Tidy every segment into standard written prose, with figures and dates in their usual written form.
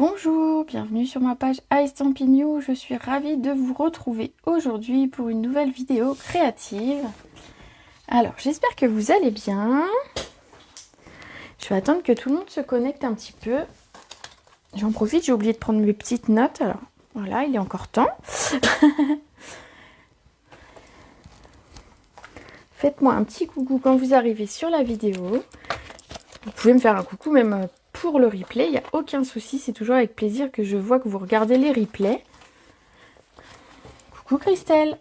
Bonjour, bienvenue sur ma page iStampin' You. Je suis ravie de vous retrouver aujourd'hui pour une nouvelle vidéo créative. Alors, j'espère que vous allez bien. Je vais attendre que tout le monde se connecte un petit peu. J'en profite, j'ai oublié de prendre mes petites notes. Alors, voilà, il est encore temps. Faites-moi un petit coucou quand vous arrivez sur la vidéo. Vous pouvez me faire un coucou même pour le replay, il n'y a aucun souci, c'est toujours avec plaisir que je vois que vous regardez les replays. Coucou Christelle.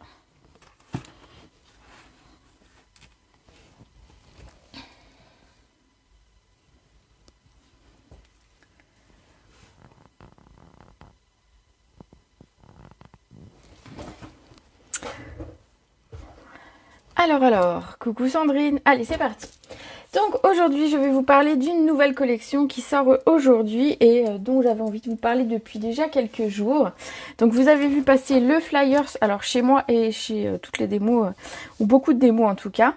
Alors, coucou Sandrine. Allez, c'est parti. Donc aujourd'hui, je vais vous parler d'une nouvelle collection qui sort aujourd'hui et dont j'avais envie de vous parler depuis déjà quelques jours. Donc vous avez vu passer le flyer, alors chez moi et chez toutes les démos, ou beaucoup de démos en tout cas.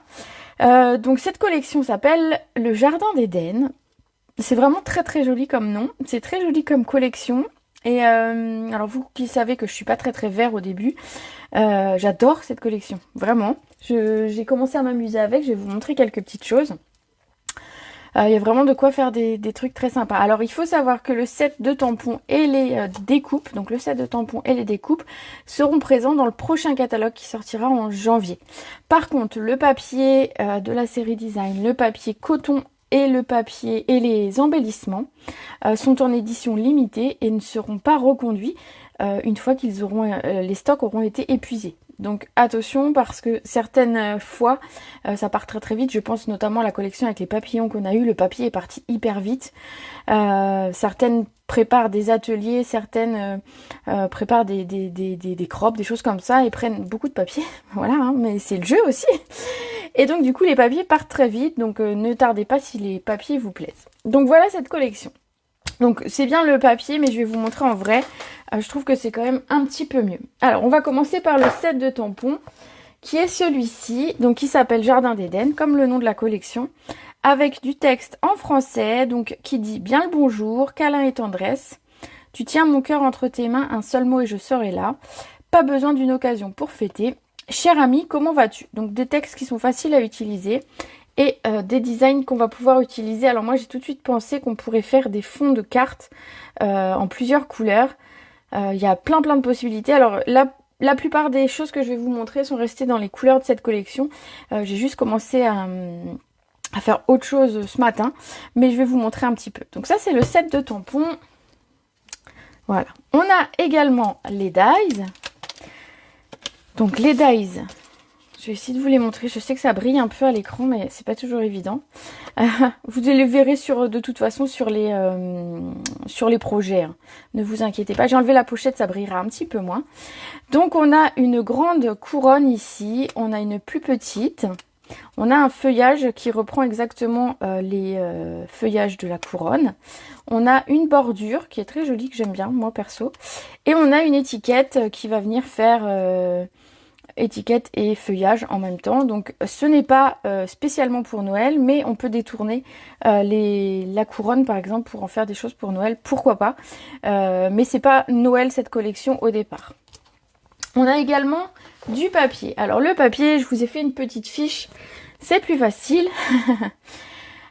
Donc cette collection s'appelle le Jardin d'Éden. C'est vraiment très très joli comme nom, c'est très joli comme collection. Et alors vous qui savez que je suis pas très très vert au début, j'adore cette collection, vraiment. J'ai commencé à m'amuser avec, je vais vous montrer quelques petites choses. Il y a vraiment de quoi faire des trucs très sympas. Alors il faut savoir que le set de tampons et les découpes, donc le set de tampons et les découpes, seront présents dans le prochain catalogue qui sortira en janvier. Par contre, le papier de la série design, le papier coton et le papier et les embellissements sont en édition limitée et ne seront pas reconduits une fois qu'ils auront les stocks auront été épuisés. Donc attention parce que certaines fois ça part très très vite. Je pense notamment à la collection avec les papillons qu'on a eu. Le papier est parti hyper vite. Certaines préparent des ateliers, certaines préparent des crop, des choses comme ça et prennent beaucoup de papier. Voilà, hein, mais c'est le jeu aussi. Et donc du coup les papiers partent très vite. Donc ne tardez pas si les papiers vous plaisent. Donc voilà cette collection. Donc c'est bien le papier, mais je vais vous montrer en vrai. Je trouve que c'est quand même un petit peu mieux. Alors on va commencer par le set de tampons, qui est celui-ci, donc qui s'appelle Jardin d'Éden, comme le nom de la collection, avec du texte en français, donc qui dit bien le bonjour, câlin et tendresse. Tu tiens mon cœur entre tes mains, un seul mot et je serai là. Pas besoin d'une occasion pour fêter. Cher ami, comment vas-tu? Donc des textes qui sont faciles à utiliser. Et des designs qu'on va pouvoir utiliser. Alors moi j'ai tout de suite pensé qu'on pourrait faire des fonds de cartes en plusieurs couleurs. Il y a plein de possibilités. Alors la plupart des choses que je vais vous montrer sont restées dans les couleurs de cette collection. J'ai juste commencé à faire autre chose ce matin. Mais je vais vous montrer un petit peu. Donc ça c'est le set de tampons. Voilà. On a également les dies. Donc les dies... Je vais essayer de vous les montrer. Je sais que ça brille un peu à l'écran, mais c'est pas toujours évident. Vous les verrez de toute façon sur les projets. Hein. Ne vous inquiétez pas. J'ai enlevé la pochette, ça brillera un petit peu moins. Donc on a une grande couronne ici. On a une plus petite. On a un feuillage qui reprend exactement les feuillages de la couronne. On a une bordure qui est très jolie, que j'aime bien, moi perso. Et on a une étiquette qui va venir faire... étiquette et feuillage en même temps. Donc ce n'est pas spécialement pour Noël, mais on peut détourner la couronne par exemple pour en faire des choses pour Noël, pourquoi pas. Mais c'est pas Noël cette collection au départ. On a également du papier. Alors le papier, je vous ai fait une petite fiche, c'est plus facile.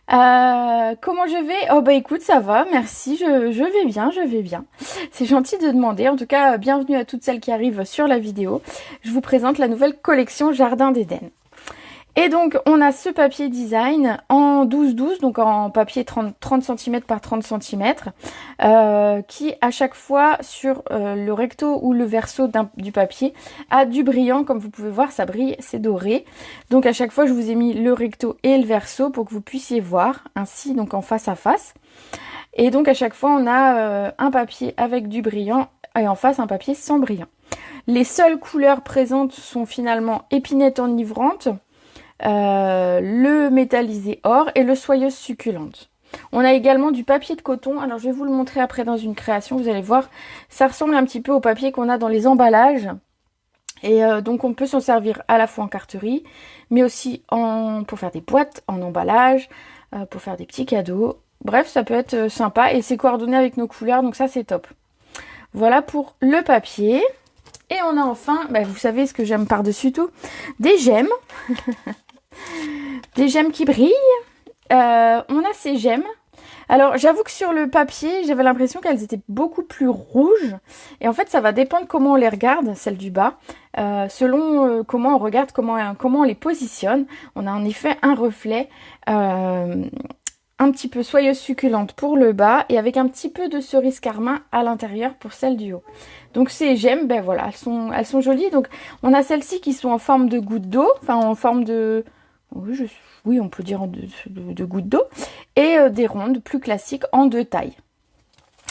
Comment je vais? Oh bah écoute, ça va, merci, je vais bien, je vais bien. C'est gentil de demander. En tout cas, bienvenue à toutes celles qui arrivent sur la vidéo. Je vous présente la nouvelle collection Jardin d'Éden. Et donc, on a ce papier design en 12-12, donc en papier 30 cm par 30 cm, qui à chaque fois sur le recto ou le verso du papier a du brillant. Comme vous pouvez voir, ça brille, c'est doré. Donc à chaque fois, je vous ai mis le recto et le verso pour que vous puissiez voir, ainsi donc en face à face. Et donc à chaque fois, on a un papier avec du brillant et en face un papier sans brillant. Les seules couleurs présentes sont finalement épinette enivrante, le métallisé or et le soyeuse succulente. On a également du papier de coton. Alors je vais vous le montrer après dans une création, vous allez voir, ça ressemble un petit peu au papier qu'on a dans les emballages. Et donc on peut s'en servir à la fois en carterie, mais aussi pour faire des boîtes, en emballage, pour faire des petits cadeaux. Bref, ça peut être sympa et c'est coordonné avec nos couleurs, donc ça c'est top. Voilà pour le papier. Et on a enfin, vous savez ce que j'aime par-dessus tout, des gemmes. Des gemmes qui brillent. On a ces gemmes. Alors j'avoue que sur le papier, j'avais l'impression qu'elles étaient beaucoup plus rouges. Et en fait, ça va dépendre comment on les regarde, celles du bas. Selon comment on regarde, comment on les positionne. On a en effet un reflet un petit peu soyeuse succulente pour le bas et avec un petit peu de cerise carmin à l'intérieur pour celle du haut. Donc ces gemmes, voilà, elles sont jolies. Donc on a celles-ci qui sont en forme de goutte d'eau, enfin en forme de... Oui, on peut dire de gouttes d'eau. Et des rondes plus classiques en deux tailles.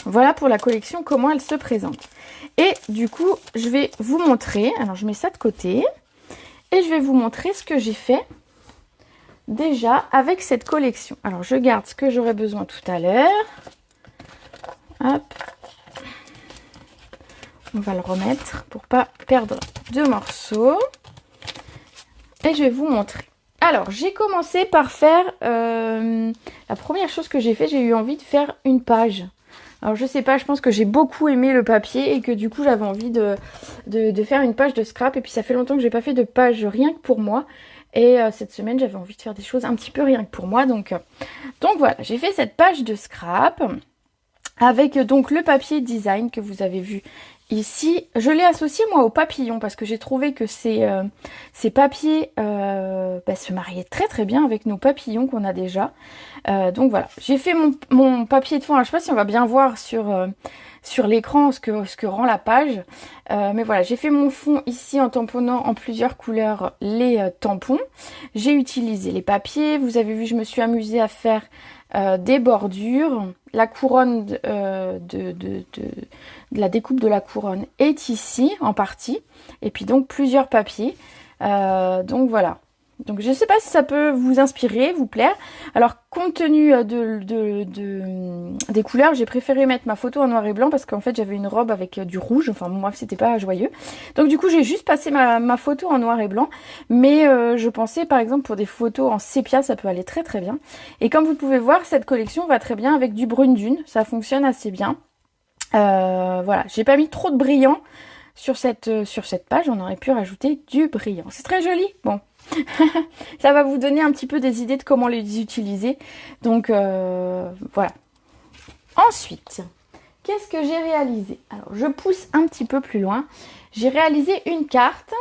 Voilà pour la collection, comment elle se présente. Et du coup, je vais vous montrer. Alors, je mets ça de côté. Et je vais vous montrer ce que j'ai fait déjà avec cette collection. Alors, je garde ce que j'aurais besoin tout à l'heure. Hop. On va le remettre pour pas perdre de morceaux. Et je vais vous montrer. Alors, j'ai commencé par faire, la première chose que j'ai fait, j'ai eu envie de faire une page. Alors, je sais pas, je pense que j'ai beaucoup aimé le papier et que du coup, j'avais envie de faire une page de scrap. Et puis, ça fait longtemps que j'ai pas fait de page rien que pour moi. Et cette semaine, j'avais envie de faire des choses un petit peu rien que pour moi. Donc voilà, j'ai fait cette page de scrap avec donc le papier design que vous avez vu ici. Je l'ai associé moi au papillon parce que j'ai trouvé que ces papiers se mariaient très très bien avec nos papillons qu'on a déjà. Donc voilà, j'ai fait mon papier de fond. Alors, je sais pas si on va bien voir sur l'écran ce que rend la page. Mais voilà, j'ai fait mon fond ici en tamponnant en plusieurs couleurs les tampons. J'ai utilisé les papiers. Vous avez vu, je me suis amusée à faire des bordures. La couronne de la découpe de la couronne est ici en partie. Et puis donc plusieurs papiers. Donc voilà. Donc je ne sais pas si ça peut vous inspirer, vous plaire. Alors compte tenu des couleurs, j'ai préféré mettre ma photo en noir et blanc parce qu'en fait j'avais une robe avec du rouge. Enfin moi c'était pas joyeux. Donc du coup j'ai juste passé ma photo en noir et blanc. Mais je pensais par exemple pour des photos en sépia ça peut aller très très bien. Et comme vous pouvez voir cette collection va très bien avec du brune dune. Ça fonctionne assez bien. Voilà, j'ai pas mis trop de brillant sur cette page. On aurait pu rajouter du brillant. C'est très joli. Bon. Ça va vous donner un petit peu des idées de comment les utiliser. Donc voilà. Ensuite, qu'est-ce que j'ai réalisé? Alors, je pousse un petit peu plus loin. J'ai réalisé une carte,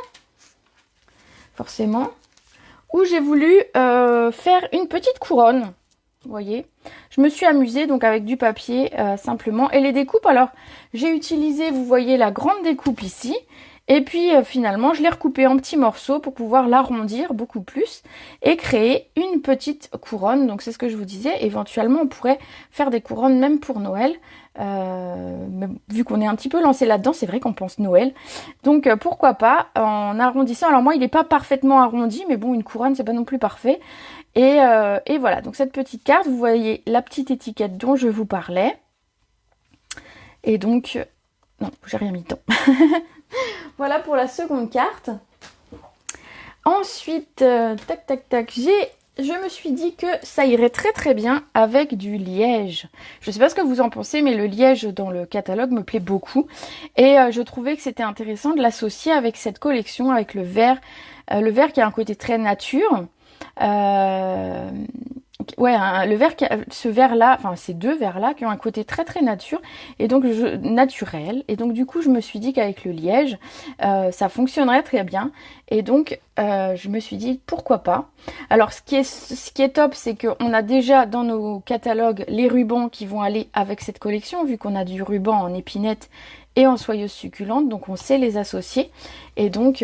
forcément, où j'ai voulu faire une petite couronne. Vous voyez, je me suis amusée donc avec du papier simplement. Et les découpes, alors, j'ai utilisé, vous voyez, la grande découpe ici. Et puis finalement, je l'ai recoupé en petits morceaux pour pouvoir l'arrondir beaucoup plus et créer une petite couronne. Donc c'est ce que je vous disais, éventuellement on pourrait faire des couronnes même pour Noël. Mais vu qu'on est un petit peu lancé là-dedans, c'est vrai qu'on pense Noël. Donc pourquoi pas en arrondissant. Alors moi il n'est pas parfaitement arrondi, mais bon une couronne c'est pas non plus parfait. Et voilà, donc cette petite carte, vous voyez la petite étiquette dont je vous parlais. Et donc, non, j'ai rien mis dedans. Voilà pour la seconde carte. Ensuite, tac, tac, tac, je me suis dit que ça irait très très bien avec du liège. Je ne sais pas ce que vous en pensez, mais le liège dans le catalogue me plaît beaucoup. Et je trouvais que c'était intéressant de l'associer avec cette collection, avec le vert. Le vert qui a un côté très nature. Ouais, le vert, ce vert-là, enfin ces deux verts-là qui ont un côté très très nature et donc naturel. Et donc du coup, je me suis dit qu'avec le liège, ça fonctionnerait très bien. Et donc, je me suis dit pourquoi pas. Alors, ce qui est top, c'est qu'on a déjà dans nos catalogues les rubans qui vont aller avec cette collection, vu qu'on a du ruban en épinette et en soyeuse succulente, donc on sait les associer. Et donc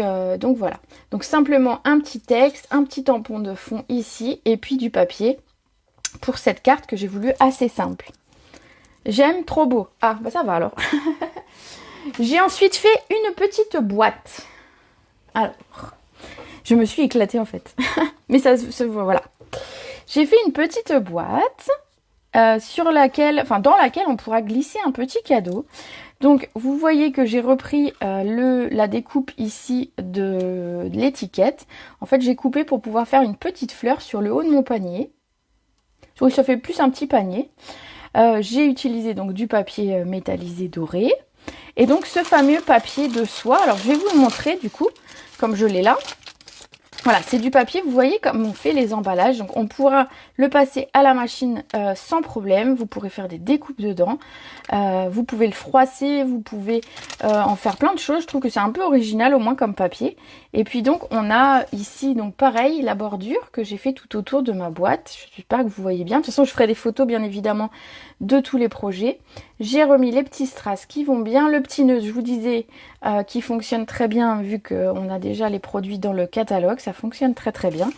voilà. Donc simplement un petit texte, un petit tampon de fond ici, et puis du papier pour cette carte que j'ai voulu assez simple. J'aime, trop beau. Ah, bah ça va alors. J'ai ensuite fait une petite boîte. Alors, je me suis éclatée en fait. Mais ça voilà. J'ai fait une petite boîte dans laquelle on pourra glisser un petit cadeau. Donc, vous voyez que j'ai repris la découpe ici de l'étiquette. En fait, j'ai coupé pour pouvoir faire une petite fleur sur le haut de mon panier. Oui, ça fait plus un petit panier. J'ai utilisé donc du papier métallisé doré. Et donc ce fameux papier de soie, alors je vais vous le montrer du coup, comme je l'ai là. Voilà, c'est du papier, vous voyez comme on fait les emballages. Donc on pourra le passer à la machine sans problème. Vous pourrez faire des découpes dedans. Vous pouvez le froisser, vous pouvez en faire plein de choses. Je trouve que c'est un peu original au moins comme papier. Et puis donc on a ici donc pareil la bordure que j'ai fait tout autour de ma boîte. J'espère que vous voyez bien. De toute façon je ferai des photos bien évidemment de tous les projets. J'ai remis les petits strass qui vont bien. Le petit nœud, je vous disais, qui fonctionne très bien vu qu'on a déjà les produits dans le catalogue. Ça fonctionne très très bien.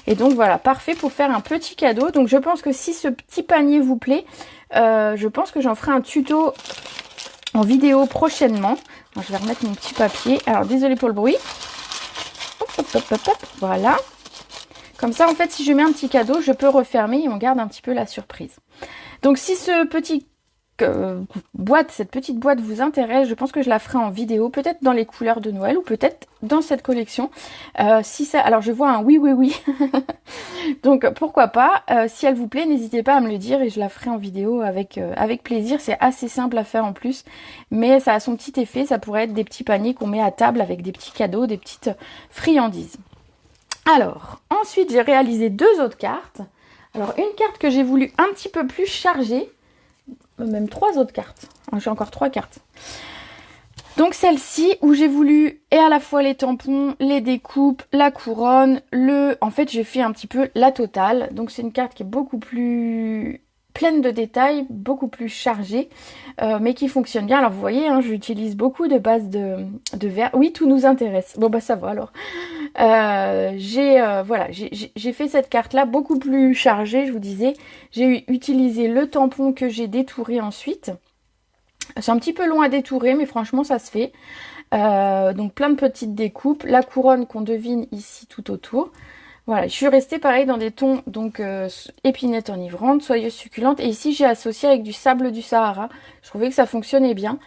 Et donc voilà, parfait pour faire un petit cadeau. Donc je pense que si ce petit panier vous plaît, je pense que j'en ferai un tuto en vidéo prochainement. Alors, je vais remettre mon petit papier. Alors désolé pour le bruit. Hop, hop, hop, hop, hop. Voilà. Comme ça, en fait, si je mets un petit cadeau, je peux refermer et on garde un petit peu la surprise. Donc si ce petit cette petite boîte vous intéresse, je pense que je la ferai en vidéo, peut-être dans les couleurs de Noël ou peut-être dans cette collection. Si ça, alors je vois un oui, oui, oui. Donc pourquoi pas. Si elle vous plaît, n'hésitez pas à me le dire et je la ferai en vidéo avec plaisir. C'est assez simple à faire en plus, mais ça a son petit effet. Ça pourrait être des petits paniers qu'on met à table avec des petits cadeaux, des petites friandises. Alors, ensuite j'ai réalisé 2 autres cartes. Alors une carte que j'ai voulu un petit peu plus chargée, même 3 autres cartes. J'ai encore 3 cartes. Donc celle-ci où j'ai voulu et à la fois les tampons, les découpes, la couronne, en fait j'ai fait un petit peu la totale. Donc c'est une carte qui est beaucoup plus pleine de détails, beaucoup plus chargée, mais qui fonctionne bien. Alors vous voyez, hein, j'utilise beaucoup de bases de verre. Oui, tout nous intéresse. Bon bah ça va alors. Voilà, j'ai fait cette carte là beaucoup plus chargée, je vous disais. J'ai utilisé le tampon que j'ai détouré ensuite. C'est un petit peu long à détourer, mais franchement ça se fait. Donc plein de petites découpes, la couronne qu'on devine ici tout autour. Voilà, je suis restée pareil dans des tons donc épinette enivrante, soyeuse succulente. Et ici j'ai associé avec du sable du Sahara. Je trouvais que ça fonctionnait bien.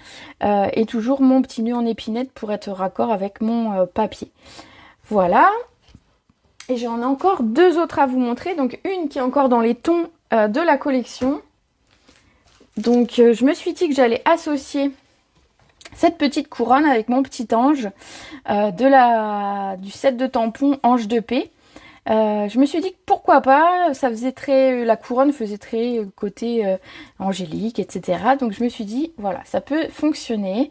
Et toujours mon petit nœud en épinette pour être raccord avec mon papier. Voilà. Et j'en ai encore 2 autres à vous montrer. Donc une qui est encore dans les tons de la collection. Donc je me suis dit que j'allais associer cette petite couronne avec mon petit ange du set de tampons Ange de paix. Je me suis dit que pourquoi pas, la couronne faisait très côté angélique, etc. Donc je me suis dit, voilà, ça peut fonctionner.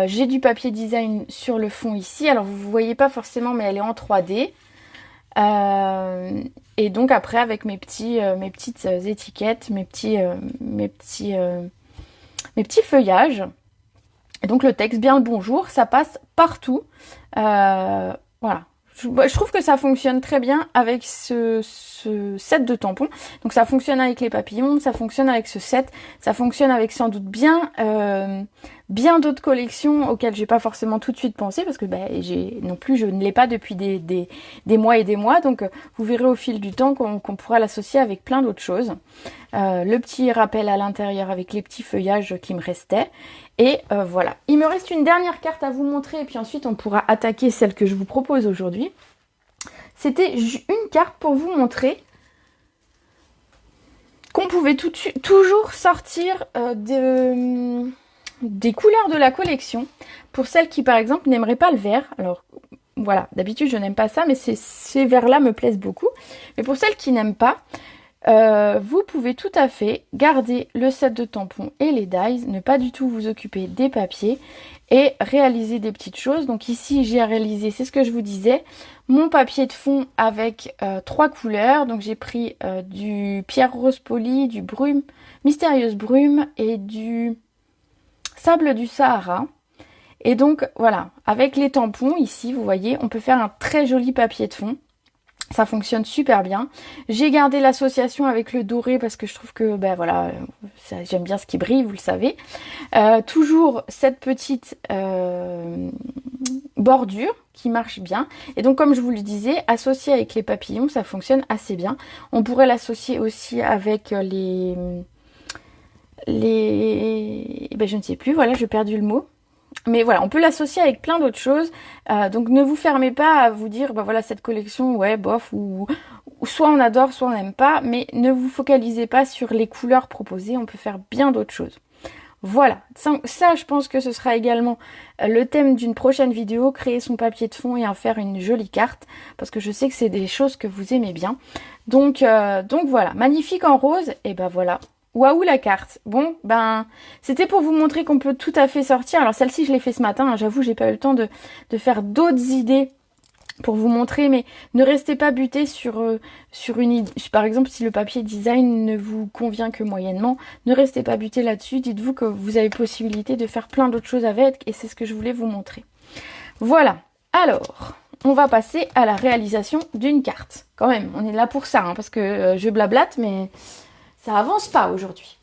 J'ai du papier design sur le fond ici. Alors vous ne voyez pas forcément, mais elle est en 3D. Et donc après avec mes petites étiquettes, mes petits feuillages. Et donc le texte bien le bonjour, ça passe partout. Voilà. Je trouve que ça fonctionne très bien avec ce set de tampons. Donc ça fonctionne avec les papillons, ça fonctionne avec ce set, ça fonctionne avec sans doute bien d'autres collections auxquelles j'ai pas forcément tout de suite pensé parce que je ne l'ai pas depuis des mois et des mois. Donc vous verrez au fil du temps qu'on pourra l'associer avec plein d'autres choses. Le petit rappel à l'intérieur avec les petits feuillages qui me restaient. Et voilà. Il me reste une dernière carte à vous montrer et puis ensuite on pourra attaquer celle que je vous propose aujourd'hui. C'était une carte pour vous montrer qu'on pouvait toujours sortir des couleurs de la collection. Pour celles qui par exemple n'aimeraient pas le vert. Alors voilà, d'habitude je n'aime pas ça, mais ces verts-là me plaisent beaucoup. Mais pour celles qui n'aiment pas, vous pouvez tout à fait garder le set de tampons et les dies, ne pas du tout vous occuper des papiers et réaliser des petites choses. Donc ici j'ai réalisé, c'est ce que je vous disais, mon papier de fond avec 3 couleurs. Donc j'ai pris du pierre rose poli, du brume, mystérieuse brume et du sable du Sahara. Et donc voilà, avec les tampons ici, vous voyez, on peut faire un très joli papier de fond. Ça fonctionne super bien. J'ai gardé l'association avec le doré parce que je trouve que voilà, j'aime bien ce qui brille, vous le savez. Toujours cette petite bordure qui marche bien. Et donc comme je vous le disais, associé avec les papillons, ça fonctionne assez bien. On pourrait l'associer aussi avec je ne sais plus, voilà, j'ai perdu le mot. Mais voilà, on peut l'associer avec plein d'autres choses. Donc ne vous fermez pas à vous dire, voilà, cette collection, ouais, bof, ou soit on adore, soit on n'aime pas, mais ne vous focalisez pas sur les couleurs proposées, on peut faire bien d'autres choses. Voilà, ça je pense que ce sera également le thème d'une prochaine vidéo, créer son papier de fond et en faire une jolie carte, parce que je sais que c'est des choses que vous aimez bien. Donc voilà, magnifique en rose, et ben voilà. Waouh la carte. Bon, ben c'était pour vous montrer qu'on peut tout à fait sortir. Alors celle-ci je l'ai fait ce matin, hein, j'avoue j'ai pas eu le temps de faire d'autres idées pour vous montrer, mais ne restez pas buté sur une idée. Par exemple, si le papier design ne vous convient que moyennement, ne restez pas buté là-dessus. Dites-vous que vous avez possibilité de faire plein d'autres choses avec, et c'est ce que je voulais vous montrer. Voilà. Alors, on va passer à la réalisation d'une carte. Quand même, on est là pour ça, hein, parce que je blablate, mais ça avance pas aujourd'hui.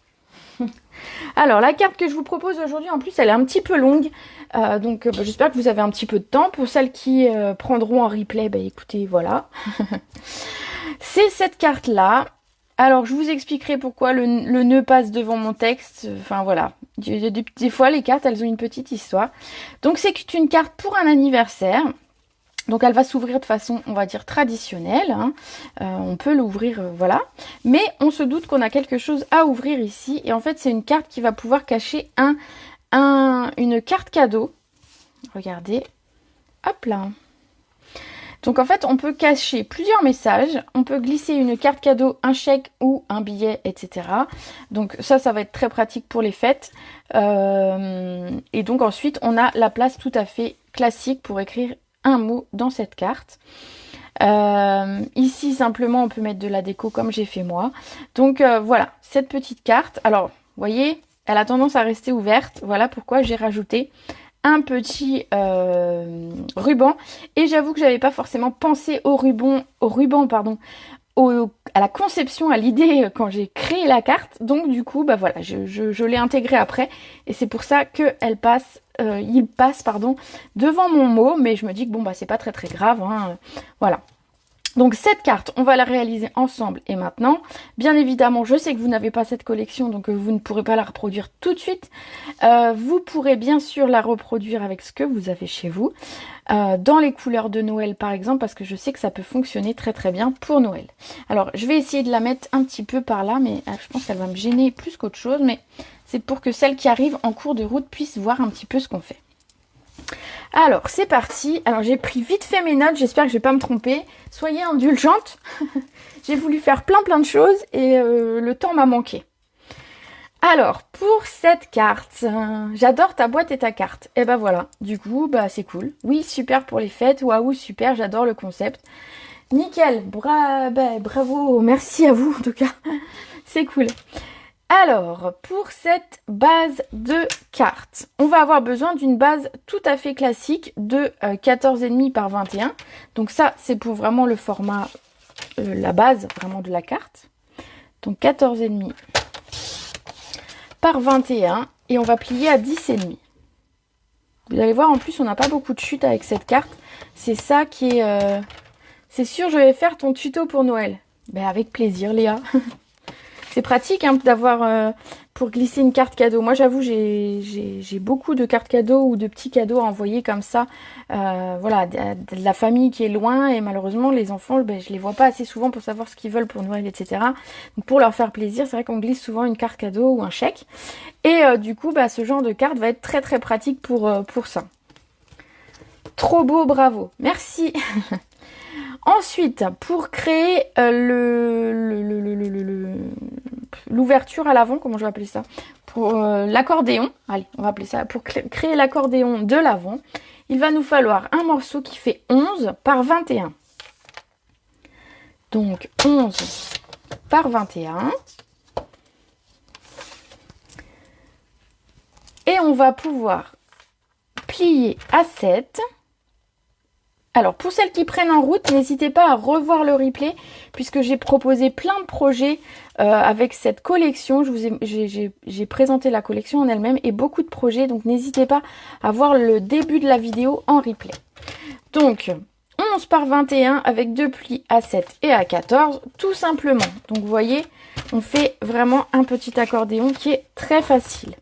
Alors, la carte que je vous propose aujourd'hui, en plus, elle est un petit peu longue. Donc, j'espère que vous avez un petit peu de temps. Pour celles qui prendront en replay, bah, écoutez, voilà. C'est cette carte-là. Alors, je vous expliquerai pourquoi le nœud passe devant mon texte. Enfin, voilà. Des fois, les cartes, elles ont une petite histoire. Donc, c'est une carte pour un anniversaire. Donc elle va s'ouvrir de façon, on va dire, traditionnelle. Hein. On peut l'ouvrir, voilà. Mais on se doute qu'on a quelque chose à ouvrir ici. Et en fait, c'est une carte qui va pouvoir cacher une carte cadeau. Regardez. Hop là. Donc en fait, on peut cacher plusieurs messages. On peut glisser une carte cadeau, un chèque ou un billet, etc. Donc ça va être très pratique pour les fêtes. Et donc ensuite, on a la place tout à fait classique pour écrire un mot dans cette carte. Ici simplement on peut mettre de la déco comme j'ai fait moi. Donc voilà, cette petite carte. Alors, vous voyez, elle a tendance à rester ouverte. Voilà pourquoi j'ai rajouté un petit ruban. Et j'avoue que j'avais pas forcément pensé au ruban, à la conception, à l'idée quand j'ai créé la carte. Donc du coup, bah voilà, je l'ai intégré après. Et c'est pour ça qu'il passe devant mon mot. Mais je me dis que bon, bah c'est pas très très grave. Hein, voilà. Donc cette carte, on va la réaliser ensemble et maintenant. Bien évidemment, je sais que vous n'avez pas cette collection, donc vous ne pourrez pas la reproduire tout de suite. Vous pourrez bien sûr la reproduire avec ce que vous avez chez vous. Dans les couleurs de Noël par exemple, parce que je sais que ça peut fonctionner très très bien pour Noël. Alors, je vais essayer de la mettre un petit peu par là, mais je pense qu'elle va me gêner plus qu'autre chose. Mais c'est pour que celles qui arrivent en cours de route puissent voir un petit peu ce qu'on fait. Alors, c'est parti. Alors, j'ai pris vite fait mes notes. J'espère que je vais pas me tromper. Soyez indulgentes. J'ai voulu faire plein de choses et le temps m'a manqué. Alors, pour cette carte, j'adore ta boîte et ta carte. Et ben voilà, du coup, bah c'est cool. Oui, super pour les fêtes. Waouh, super, j'adore le concept. Nickel, bravo, merci à vous en tout cas. C'est cool. Alors, pour cette base de cartes, on va avoir besoin d'une base tout à fait classique de 14,5 par 21. Donc ça, c'est pour vraiment le format, la base vraiment de la carte. Donc 14,5 par 21 et on va plier à 10,5. Vous allez voir, en plus, on n'a pas beaucoup de chutes avec cette carte. C'est ça qui est... C'est sûr, je vais faire ton tuto pour Noël. Ben, avec plaisir, Léa. C'est pratique hein, d'avoir pour glisser une carte cadeau. Moi, j'avoue, j'ai beaucoup de cartes cadeaux ou de petits cadeaux à envoyer comme ça. Voilà, de la famille qui est loin et malheureusement, les enfants, ben, je les vois pas assez souvent pour savoir ce qu'ils veulent pour Noël, etc. Donc, pour leur faire plaisir, c'est vrai qu'on glisse souvent une carte cadeau ou un chèque. Et du coup, bah, ce genre de carte va être très très pratique pour ça. Trop beau, bravo. Merci. Ensuite, pour créer l'ouverture à l'avant, comment je vais appeler ça? Pour l'accordéon, allez, on va appeler ça, pour créer l'accordéon de l'avant, il va nous falloir un morceau qui fait 11 par 21. Donc 11 par 21. Et on va pouvoir plier à 7. Alors, pour celles qui prennent en route, n'hésitez pas à revoir le replay puisque j'ai proposé plein de projets avec cette collection. J'ai présenté la collection en elle-même et beaucoup de projets. Donc, n'hésitez pas à voir le début de la vidéo en replay. Donc, 11 par 21 avec 2 plis à 7 et à 14, tout simplement. Donc, vous voyez, on fait vraiment un petit accordéon qui est très facile.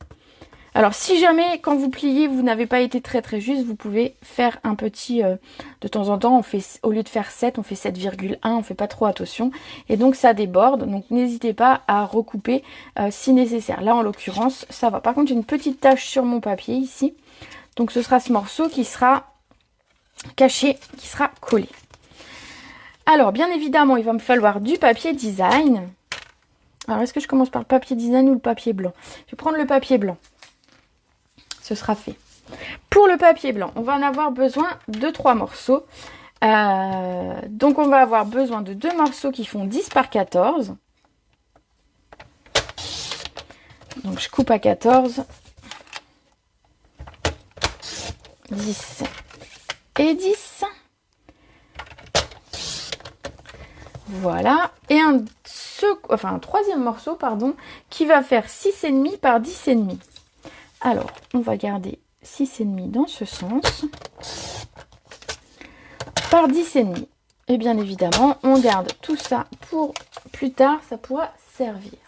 Alors si jamais quand vous pliez vous n'avez pas été très juste, vous pouvez faire un petit, de temps en temps on fait, au lieu de faire 7, on fait 7,1, on fait pas trop attention et donc ça déborde, donc n'hésitez pas à recouper si nécessaire. Là en l'occurrence ça va. Par contre j'ai une petite tache sur mon papier ici, donc ce sera ce morceau qui sera caché, qui sera collé. Alors bien évidemment il va me falloir du papier design. Alors est-ce que je commence par le papier design ou le papier blanc? Je vais prendre le papier blanc. Ce sera fait. Pour le papier blanc, on va en avoir besoin de 3 morceaux. Donc on va avoir besoin de 2 morceaux qui font 10 par 14. Donc je coupe à 14. 10 et 10. Voilà. Et un troisième morceau, pardon, qui va faire 6,5 par 10,5. Alors, on va garder 6,5 dans ce sens. Par 10,5. Et bien évidemment, on garde tout ça pour plus tard, ça pourra servir.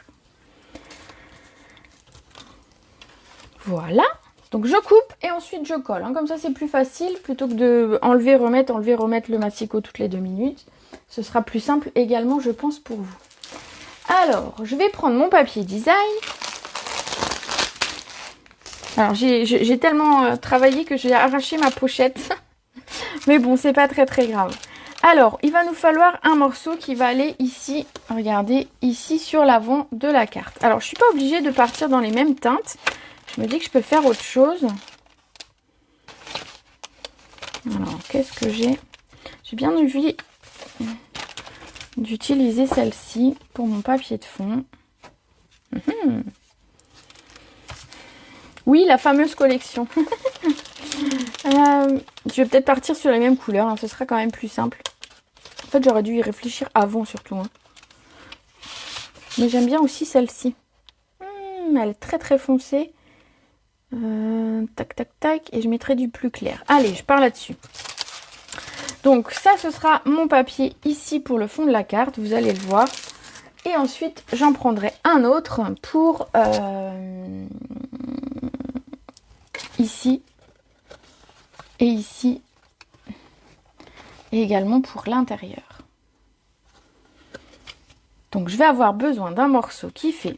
Voilà. Donc je coupe et ensuite je colle. Hein. Comme ça, c'est plus facile plutôt que de enlever, remettre le massicot toutes les 2 minutes. Ce sera plus simple également, je pense, pour vous. Alors, je vais prendre mon papier design. Alors, j'ai tellement travaillé que j'ai arraché ma pochette. Mais bon, c'est pas très grave. Alors, il va nous falloir un morceau qui va aller ici, regardez, ici sur l'avant de la carte. Alors, je suis pas obligée de partir dans les mêmes teintes. Je me dis que je peux faire autre chose. Alors, qu'est-ce que j'ai? J'ai bien envie d'utiliser celle-ci pour mon papier de fond. Oui, la fameuse collection. Je vais peut-être partir sur les mêmes couleurs, hein, ce sera quand même plus simple. En fait, j'aurais dû y réfléchir avant surtout. Hein. Mais j'aime bien aussi celle-ci. Elle est très foncée. Tac, tac, tac. Et je mettrai du plus clair. Allez, je pars là-dessus. Donc ça, ce sera mon papier ici pour le fond de la carte. Vous allez le voir. Et ensuite, j'en prendrai un autre pour ici et ici. Et également pour l'intérieur. Donc je vais avoir besoin d'un morceau qui fait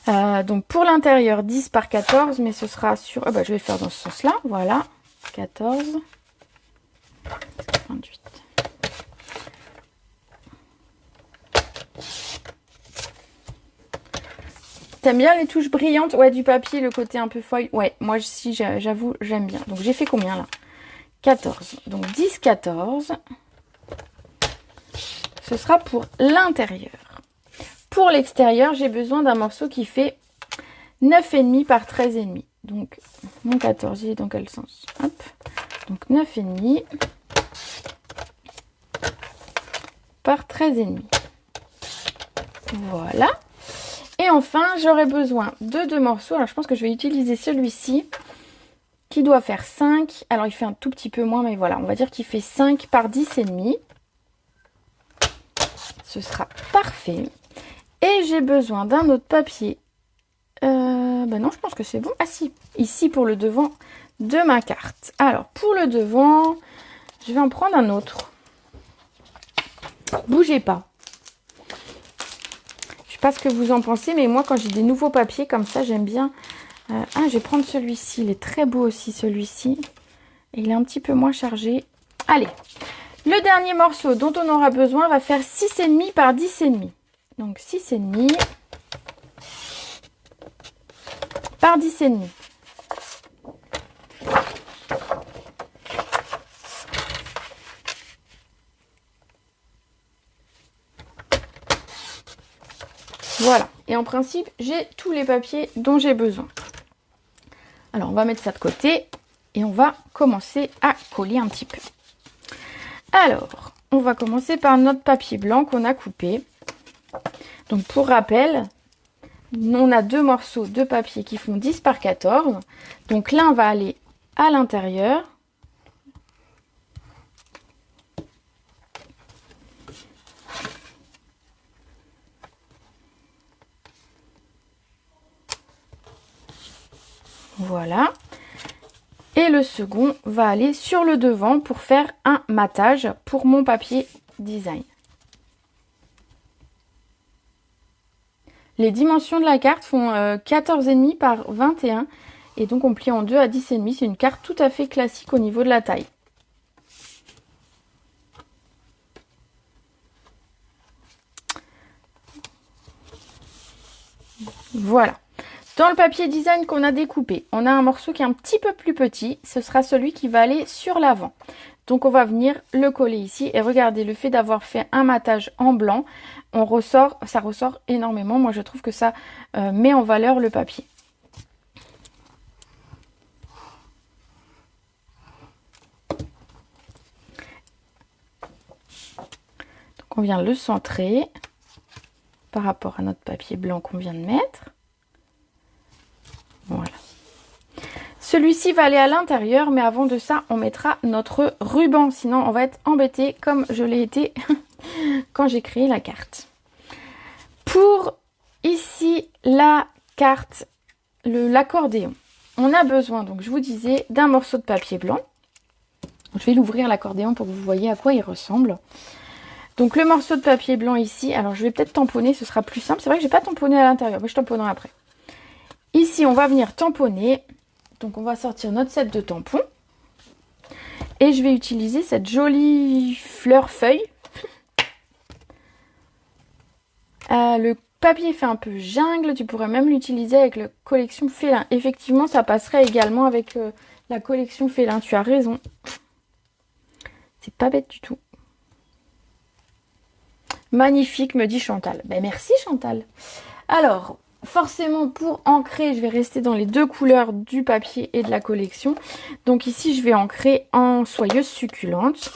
donc pour l'intérieur 10 par 14, mais ce sera sur... je vais faire dans ce sens là, voilà, 14, 28. T'aimes bien les touches brillantes? Ouais, du papier, le côté un peu feuille. Ouais, moi aussi, j'avoue, j'aime bien. Donc j'ai fait combien là? 14. Donc 10, 14. Ce sera pour l'intérieur. Pour l'extérieur, j'ai besoin d'un morceau qui fait 9,5 par 13,5. Donc, mon 14, il est dans quel sens? Hop. Donc, 9,5 par 13,5. Voilà. Et enfin, j'aurai besoin de 2 morceaux. Alors, je pense que je vais utiliser celui-ci qui doit faire 5. Alors, il fait un tout petit peu moins, mais voilà. On va dire qu'il fait 5 par 10,5. Ce sera parfait. Et j'ai besoin d'un autre papier. Non, je pense que c'est bon. Ah si, ici pour le devant de ma carte. Alors, pour le devant, je vais en prendre un autre. Bougez pas. Je sais pas ce que vous en pensez, mais moi, quand j'ai des nouveaux papiers comme ça, j'aime bien. Je vais prendre celui-ci. Il est très beau aussi, celui-ci. Et il est un petit peu moins chargé. Allez, le dernier morceau dont on aura besoin va faire 6,5 par 10,5. Donc 6,5 par 10,5. Voilà. Et en principe, j'ai tous les papiers dont j'ai besoin. Alors, on va mettre ça de côté et on va commencer à coller un petit peu. Alors, on va commencer par notre papier blanc qu'on a coupé. Donc, pour rappel, on a 2 morceaux de papier qui font 10 par 14. Donc, l'un va aller à l'intérieur. Voilà. Et le second va aller sur le devant pour faire un matage pour mon papier design. Les dimensions de la carte font 14,5 par 21 et donc on plie en deux à 10,5. C'est une carte tout à fait classique au niveau de la taille. Voilà. Dans le papier design qu'on a découpé, on a un morceau qui est un petit peu plus petit. Ce sera celui qui va aller sur l'avant. Donc on va venir le coller ici. Et regardez, le fait d'avoir fait un matage en blanc, ça ressort énormément. Moi je trouve que ça met en valeur le papier. Donc on vient le centrer par rapport à notre papier blanc qu'on vient de mettre. Voilà. Celui-ci va aller à l'intérieur, mais avant de ça, on mettra notre ruban. Sinon, on va être embêté comme je l'ai été quand j'ai créé la carte. Pour ici, la carte, l'accordéon, on a besoin, donc je vous disais, d'un morceau de papier blanc. Je vais l'ouvrir l'accordéon pour que vous voyez à quoi il ressemble. Donc le morceau de papier blanc ici, alors je vais peut-être tamponner, ce sera plus simple. C'est vrai que j'ai pas tamponné à l'intérieur, mais je tamponnerai après. Ici, on va venir tamponner. Donc, on va sortir notre set de tampons. Et je vais utiliser cette jolie fleur feuille. Le papier fait un peu jungle. Tu pourrais même l'utiliser avec la collection félin. Effectivement, ça passerait également avec la collection félin. Tu as raison. C'est pas bête du tout. Magnifique, me dit Chantal. Ben, merci Chantal. Alors, forcément, pour ancrer, je vais rester dans les deux couleurs du papier et de la collection. Donc ici, je vais ancrer en soyeuse succulente.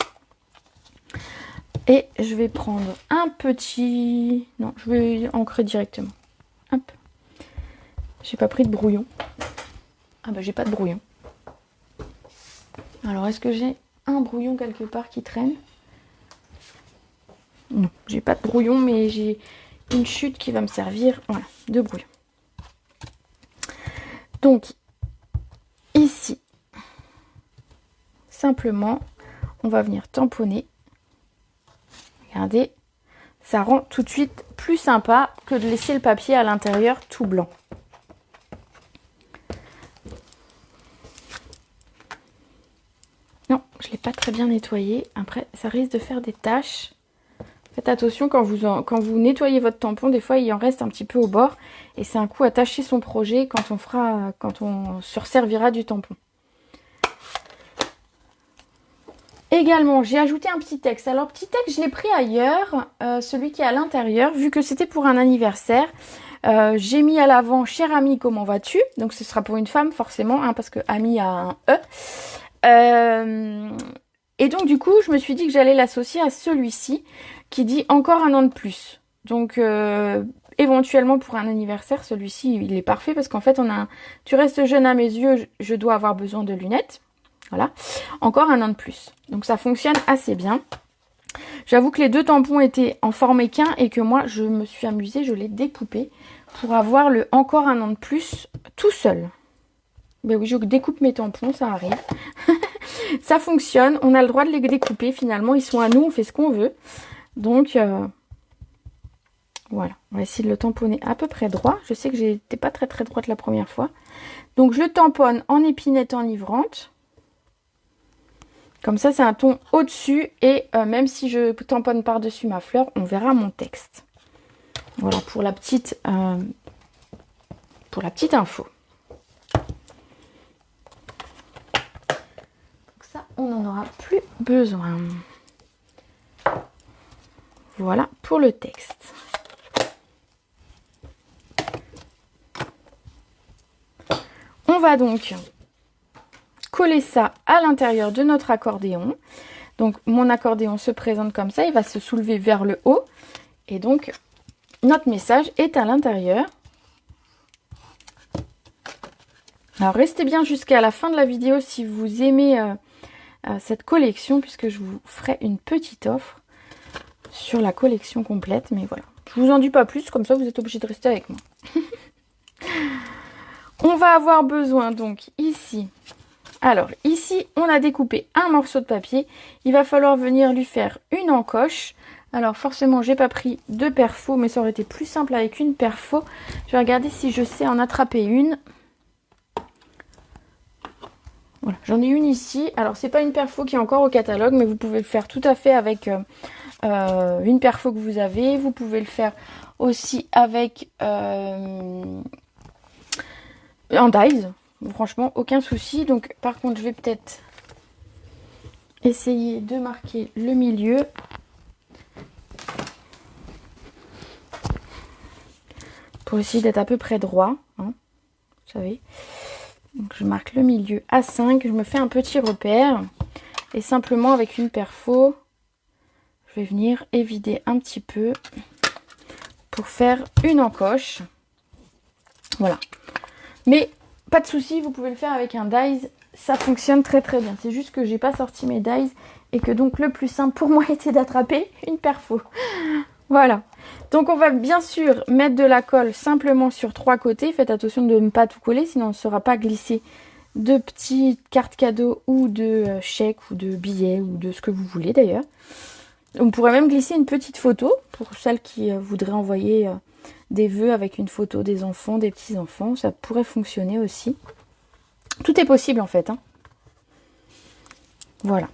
Et je vais prendre un petit... Non, je vais ancrer directement. Hop. J'ai pas pris de brouillon. Ah bah, j'ai pas de brouillon. Alors, est-ce que j'ai un brouillon quelque part qui traîne? Non, j'ai pas de brouillon, mais j'ai une chute qui va me servir, voilà, de brouillon. Donc, ici, simplement, on va venir tamponner. Regardez, ça rend tout de suite plus sympa que de laisser le papier à l'intérieur tout blanc. Non, je ne l'ai pas très bien nettoyé. Après, ça risque de faire des taches. Faites attention quand vous nettoyez votre tampon, des fois il en reste un petit peu au bord et c'est un coup à tâcher son projet quand on se resservira du tampon. Également, j'ai ajouté un petit texte. Alors, petit texte, je l'ai pris ailleurs, celui qui est à l'intérieur, vu que c'était pour un anniversaire. J'ai mis à l'avant « Chère amie, comment vas-tu ?» Donc, ce sera pour une femme, forcément, hein, parce que « amie » a un E. Et donc, du coup, je me suis dit que j'allais l'associer à celui-ci, qui dit « Encore un an de plus ». Donc, éventuellement, pour un anniversaire, celui-ci, il est parfait, parce qu'en fait, tu restes jeune à mes yeux, je dois avoir besoin de lunettes. Voilà, encore un an de plus. Donc ça fonctionne assez bien. J'avoue que les deux tampons étaient en forme équin et que moi je me suis amusée, je l'ai découpé pour avoir le encore un an de plus tout seul. Ben oui, je découpe mes tampons, ça arrive. Ça fonctionne, on a le droit de les découper finalement, ils sont à nous, on fait ce qu'on veut. Donc voilà, on va essayer de le tamponner à peu près droit. Je sais que j'étais pas très droite la première fois. Donc je le tamponne en épinette enivrante. Comme ça, c'est un ton au-dessus et même si je tamponne par-dessus ma fleur, on verra mon texte. Voilà pour la petite info. Donc ça, on n'en aura plus besoin. Voilà pour le texte. On va donc coller ça à l'intérieur de notre accordéon. Donc mon accordéon se présente comme ça, il va se soulever vers le haut et donc notre message est à l'intérieur. Alors restez bien jusqu'à la fin de la vidéo si vous aimez cette collection, puisque je vous ferai une petite offre sur la collection complète, mais voilà, je vous en dis pas plus, comme ça vous êtes obligés de rester avec moi. On va avoir besoin donc ici. Alors ici, on a découpé un morceau de papier. Il va falloir venir lui faire une encoche. Alors forcément, j'ai pas pris de perfo, mais ça aurait été plus simple avec une perfo. Je vais regarder si je sais en attraper une. Voilà, j'en ai une ici. Alors c'est pas une perfo qui est encore au catalogue, mais vous pouvez le faire tout à fait avec une perfo que vous avez. Vous pouvez le faire aussi avec un dies. Franchement, aucun souci. Donc par contre, je vais peut-être essayer de marquer le milieu. Pour essayer d'être à peu près droit. Hein, vous savez. Donc je marque le milieu à 5. Je me fais un petit repère. Et simplement avec une perfo, je vais venir évider un petit peu pour faire une encoche. Voilà. Mais pas de souci, vous pouvez le faire avec un dies. Ça fonctionne très très bien. C'est juste que j'ai pas sorti mes dies et que donc le plus simple pour moi était d'attraper une perfo. Voilà. Donc on va bien sûr mettre de la colle simplement sur 3 côtés. Faites attention de ne pas tout coller, sinon on ne saura pas glisser de petites cartes cadeaux ou de chèques ou de billets ou de ce que vous voulez d'ailleurs. On pourrait même glisser une petite photo pour celles qui voudraient envoyer des vœux avec une photo des enfants, des petits-enfants. Ça pourrait fonctionner aussi. Tout est possible en fait. Hein. Voilà.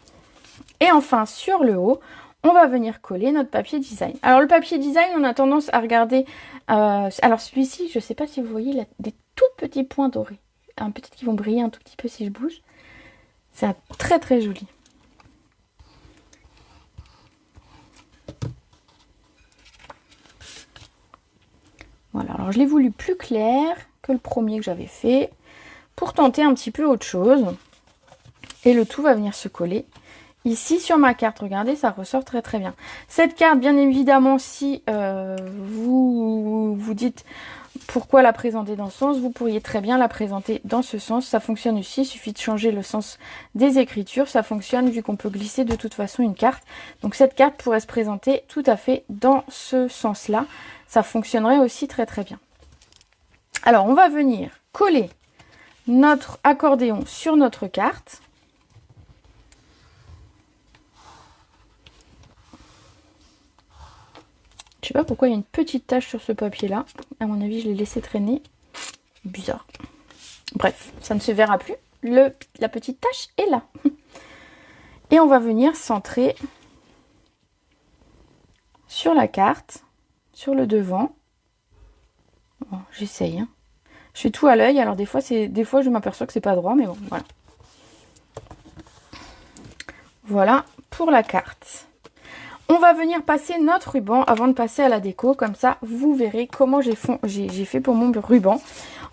Et enfin, sur le haut, on va venir coller notre papier design. Alors le papier design, on a tendance à regarder... alors celui-ci, je ne sais pas si vous voyez, il a des tout petits points dorés. Peut-être qu'ils vont briller un tout petit peu si je bouge. C'est très très joli. Voilà, alors je l'ai voulu plus clair que le premier que j'avais fait pour tenter un petit peu autre chose. Et le tout va venir se coller ici sur ma carte. Regardez, ça ressort très très bien. Cette carte, bien évidemment, si vous vous dites pourquoi la présenter dans ce sens, vous pourriez très bien la présenter dans ce sens. Ça fonctionne aussi, il suffit de changer le sens des écritures. Ça fonctionne vu qu'on peut glisser de toute façon une carte. Donc cette carte pourrait se présenter tout à fait dans ce sens-là. Ça fonctionnerait aussi très très bien. Alors on va venir coller notre accordéon sur notre carte. Je sais pas pourquoi il y a une petite tache sur ce papier là. À mon avis, je l'ai laissé traîner. Bizarre. Bref, ça ne se verra plus. La petite tache est là. Et on va venir centrer sur la carte, sur le devant. Bon, j'essaye. Hein. Je fais tout à l'œil. Alors des fois, je m'aperçois que c'est pas droit, mais bon, voilà. Voilà pour la carte. On va venir passer notre ruban avant de passer à la déco. Comme ça, vous verrez comment j'ai fait pour mon ruban.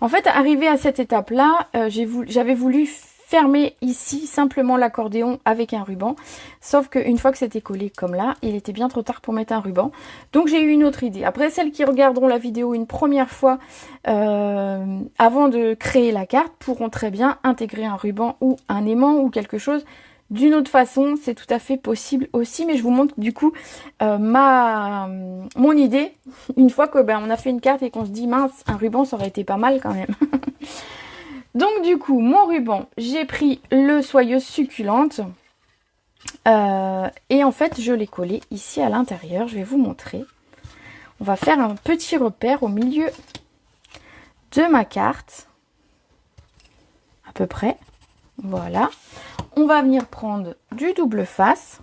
En fait, arrivé à cette étape-là, j'avais voulu fermer ici simplement l'accordéon avec un ruban. Sauf qu'une fois que c'était collé comme là, il était bien trop tard pour mettre un ruban. Donc j'ai eu une autre idée. Après, celles qui regarderont la vidéo une première fois avant de créer la carte pourront très bien intégrer un ruban ou un aimant ou quelque chose. D'une autre façon, c'est tout à fait possible aussi, mais je vous montre du coup mon idée. Une fois que on a fait une carte et qu'on se dit mince, un ruban ça aurait été pas mal quand même. Donc du coup, mon ruban, j'ai pris le Soyeuse Succulente et en fait je l'ai collé ici à l'intérieur. Je vais vous montrer. On va faire un petit repère au milieu de ma carte, à peu près. Voilà. On va venir prendre du double face.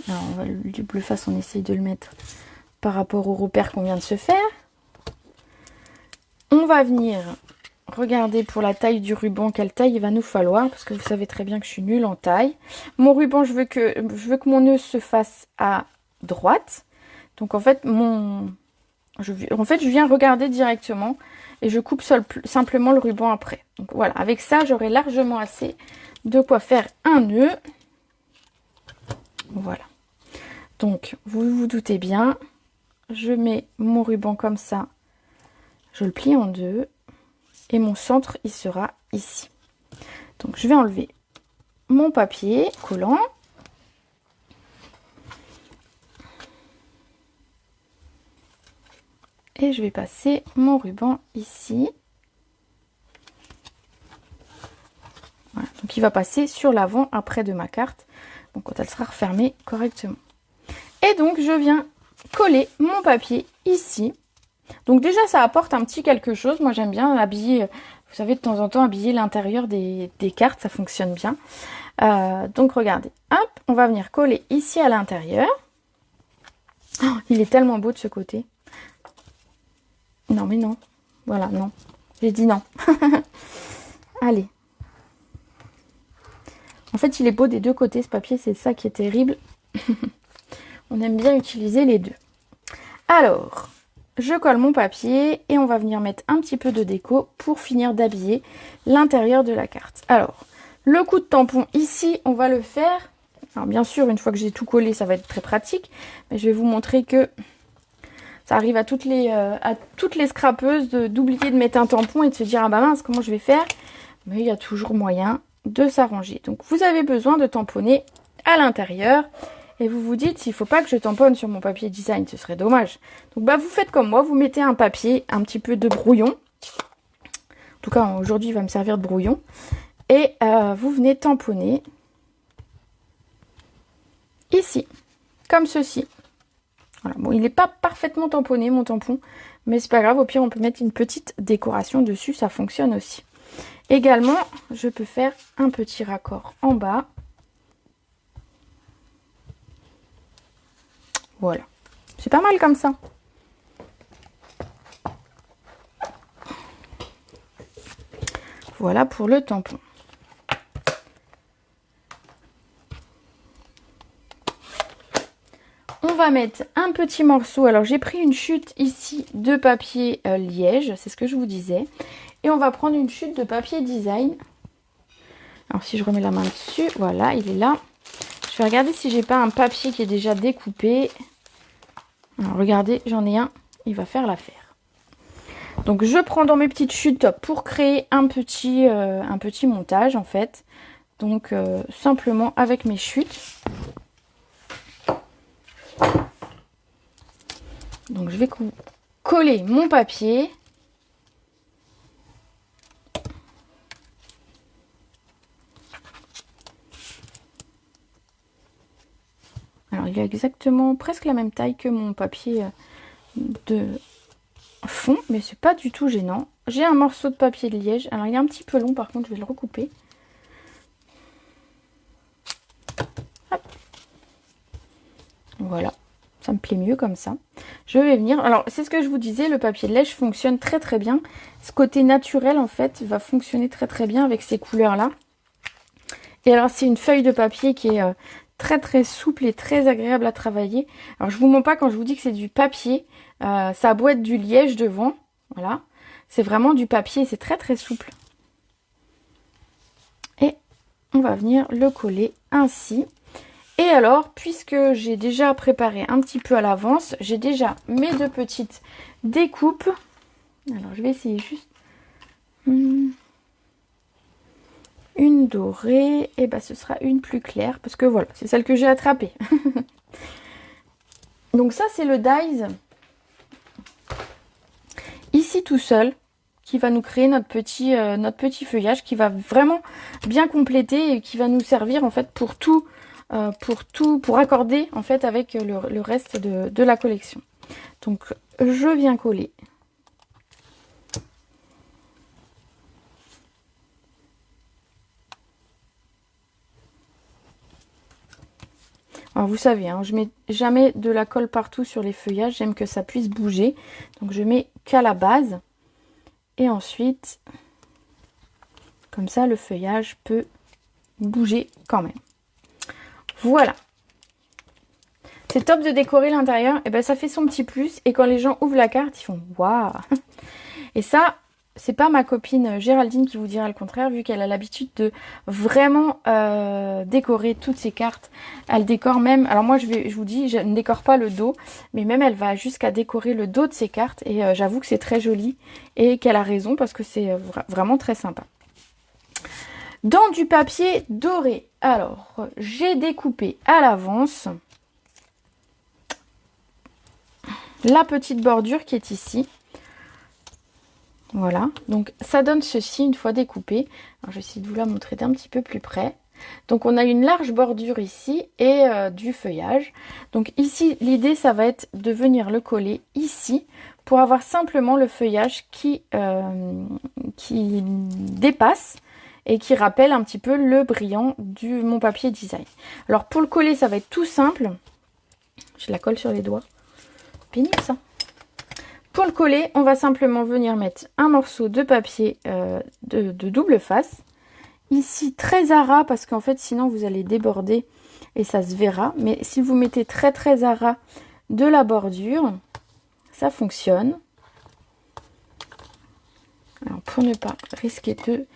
Alors, le double face, on essaye de le mettre par rapport au repère qu'on vient de se faire. On va venir regarder pour la taille du ruban, quelle taille il va nous falloir, parce que vous savez très bien que je suis nulle en taille. Mon ruban, je veux que mon nœud se fasse à droite. Donc, en fait, je viens regarder directement. Et je coupe simplement le ruban après. Donc voilà, avec ça, j'aurai largement assez de quoi faire un nœud. Voilà. Donc, vous vous doutez bien, je mets mon ruban comme ça. Je le plie en deux. Et mon centre, il sera ici. Donc, je vais enlever mon papier collant. Et je vais passer mon ruban ici. Voilà, donc il va passer sur l'avant après de ma carte, donc quand elle sera refermée correctement. Et donc je viens coller mon papier ici. Donc déjà ça apporte un petit quelque chose. Moi j'aime bien habiller, vous savez, de temps en temps habiller l'intérieur des cartes, ça fonctionne bien. Donc regardez, hop, on va venir coller ici à l'intérieur. Oh, il est tellement beau de ce côté. Non mais non, voilà, non. J'ai dit non. Allez. En fait, il est beau des deux côtés, ce papier, c'est ça qui est terrible. On aime bien utiliser les deux. Alors, je colle mon papier et on va venir mettre un petit peu de déco pour finir d'habiller l'intérieur de la carte. Alors, le coup de tampon ici, on va le faire. Alors bien sûr, une fois que j'ai tout collé, ça va être très pratique. Mais je vais vous montrer que ça arrive à toutes les scrapeuses d'oublier de mettre un tampon et de se dire « Ah bah mince, comment je vais faire ?» Mais il y a toujours moyen de s'arranger. Donc vous avez besoin de tamponner à l'intérieur. Et vous vous dites, s'il ne faut pas que je tamponne sur mon papier design, ce serait dommage. Donc bah vous faites comme moi, vous mettez un papier, un petit peu de brouillon. En tout cas, aujourd'hui, il va me servir de brouillon. Et vous venez tamponner ici, comme ceci. Voilà. Bon, il n'est pas parfaitement tamponné, mon tampon, mais c'est pas grave. Au pire, on peut mettre une petite décoration dessus, ça fonctionne aussi. Également, je peux faire un petit raccord en bas. Voilà. C'est pas mal comme ça. Voilà pour le tampon. On va mettre un petit morceau. Alors, j'ai pris une chute ici de papier liège. C'est ce que je vous disais. Et on va prendre une chute de papier design. Alors, si je remets la main dessus, voilà, il est là. Je vais regarder si j'ai pas un papier qui est déjà découpé. Alors, regardez, j'en ai un. Il va faire l'affaire. Donc, je prends dans mes petites chutes pour créer un petit montage, en fait. Donc, simplement avec mes chutes. Donc, je vais coller mon papier. Alors, il a exactement presque la même taille que mon papier de fond, mais c'est pas du tout gênant. J'ai un morceau de papier de liège. Alors, il est un petit peu long, par contre, je vais le recouper. Hop. Voilà, ça me plaît mieux comme ça. Je vais venir... Alors, c'est ce que je vous disais, le papier de liège fonctionne très très bien. Ce côté naturel, en fait, va fonctionner très très bien avec ces couleurs-là. Et alors, c'est une feuille de papier qui est... très très souple et très agréable à travailler. Alors je vous mens pas quand je vous dis que c'est du papier, ça a beau être du liège devant, voilà, c'est vraiment du papier, c'est très très souple. Et on va venir le coller ainsi. Et alors, puisque j'ai déjà préparé un petit peu à l'avance, j'ai déjà mes deux petites découpes. Alors je vais essayer juste... Une dorée, et bah ce sera une plus claire, parce que voilà, c'est celle que j'ai attrapée. Donc ça, c'est le dies, ici tout seul, qui va nous créer notre petit feuillage, qui va vraiment bien compléter et qui va nous servir en fait pour pour accorder en fait avec le reste de la collection. Donc je viens coller. Alors vous savez, hein, je mets jamais de la colle partout sur les feuillages, j'aime que ça puisse bouger. Donc je mets qu'à la base. Et ensuite, comme ça, le feuillage peut bouger quand même. Voilà. C'est top de décorer l'intérieur. Et ben ça fait son petit plus. Et quand les gens ouvrent la carte, ils font waouh. Et ça... c'est pas ma copine Géraldine qui vous dira le contraire, vu qu'elle a l'habitude de vraiment décorer toutes ses cartes. Elle décore même, alors moi je vous dis, je ne décore pas le dos, mais même elle va jusqu'à décorer le dos de ses cartes. Et j'avoue que c'est très joli et qu'elle a raison parce que c'est vraiment très sympa. Dans du papier doré, alors j'ai découpé à l'avance. la petite bordure qui est ici. Voilà, donc ça donne ceci une fois découpé. Alors, je vais essayer de vous la montrer d'un petit peu plus près. Donc on a une large bordure ici et du feuillage. Donc ici, l'idée, ça va être de venir le coller ici pour avoir simplement le feuillage qui dépasse et qui rappelle un petit peu le brillant de mon papier design. Alors pour le coller, ça va être tout simple. Je la colle sur les doigts. Pénible ça. Pour le coller, on va simplement venir mettre un morceau de papier de double face. Ici, très à ras, parce qu'en fait, sinon, vous allez déborder et ça se verra. Mais si vous mettez très à ras de la bordure, ça fonctionne. Alors, pour ne pas risquer de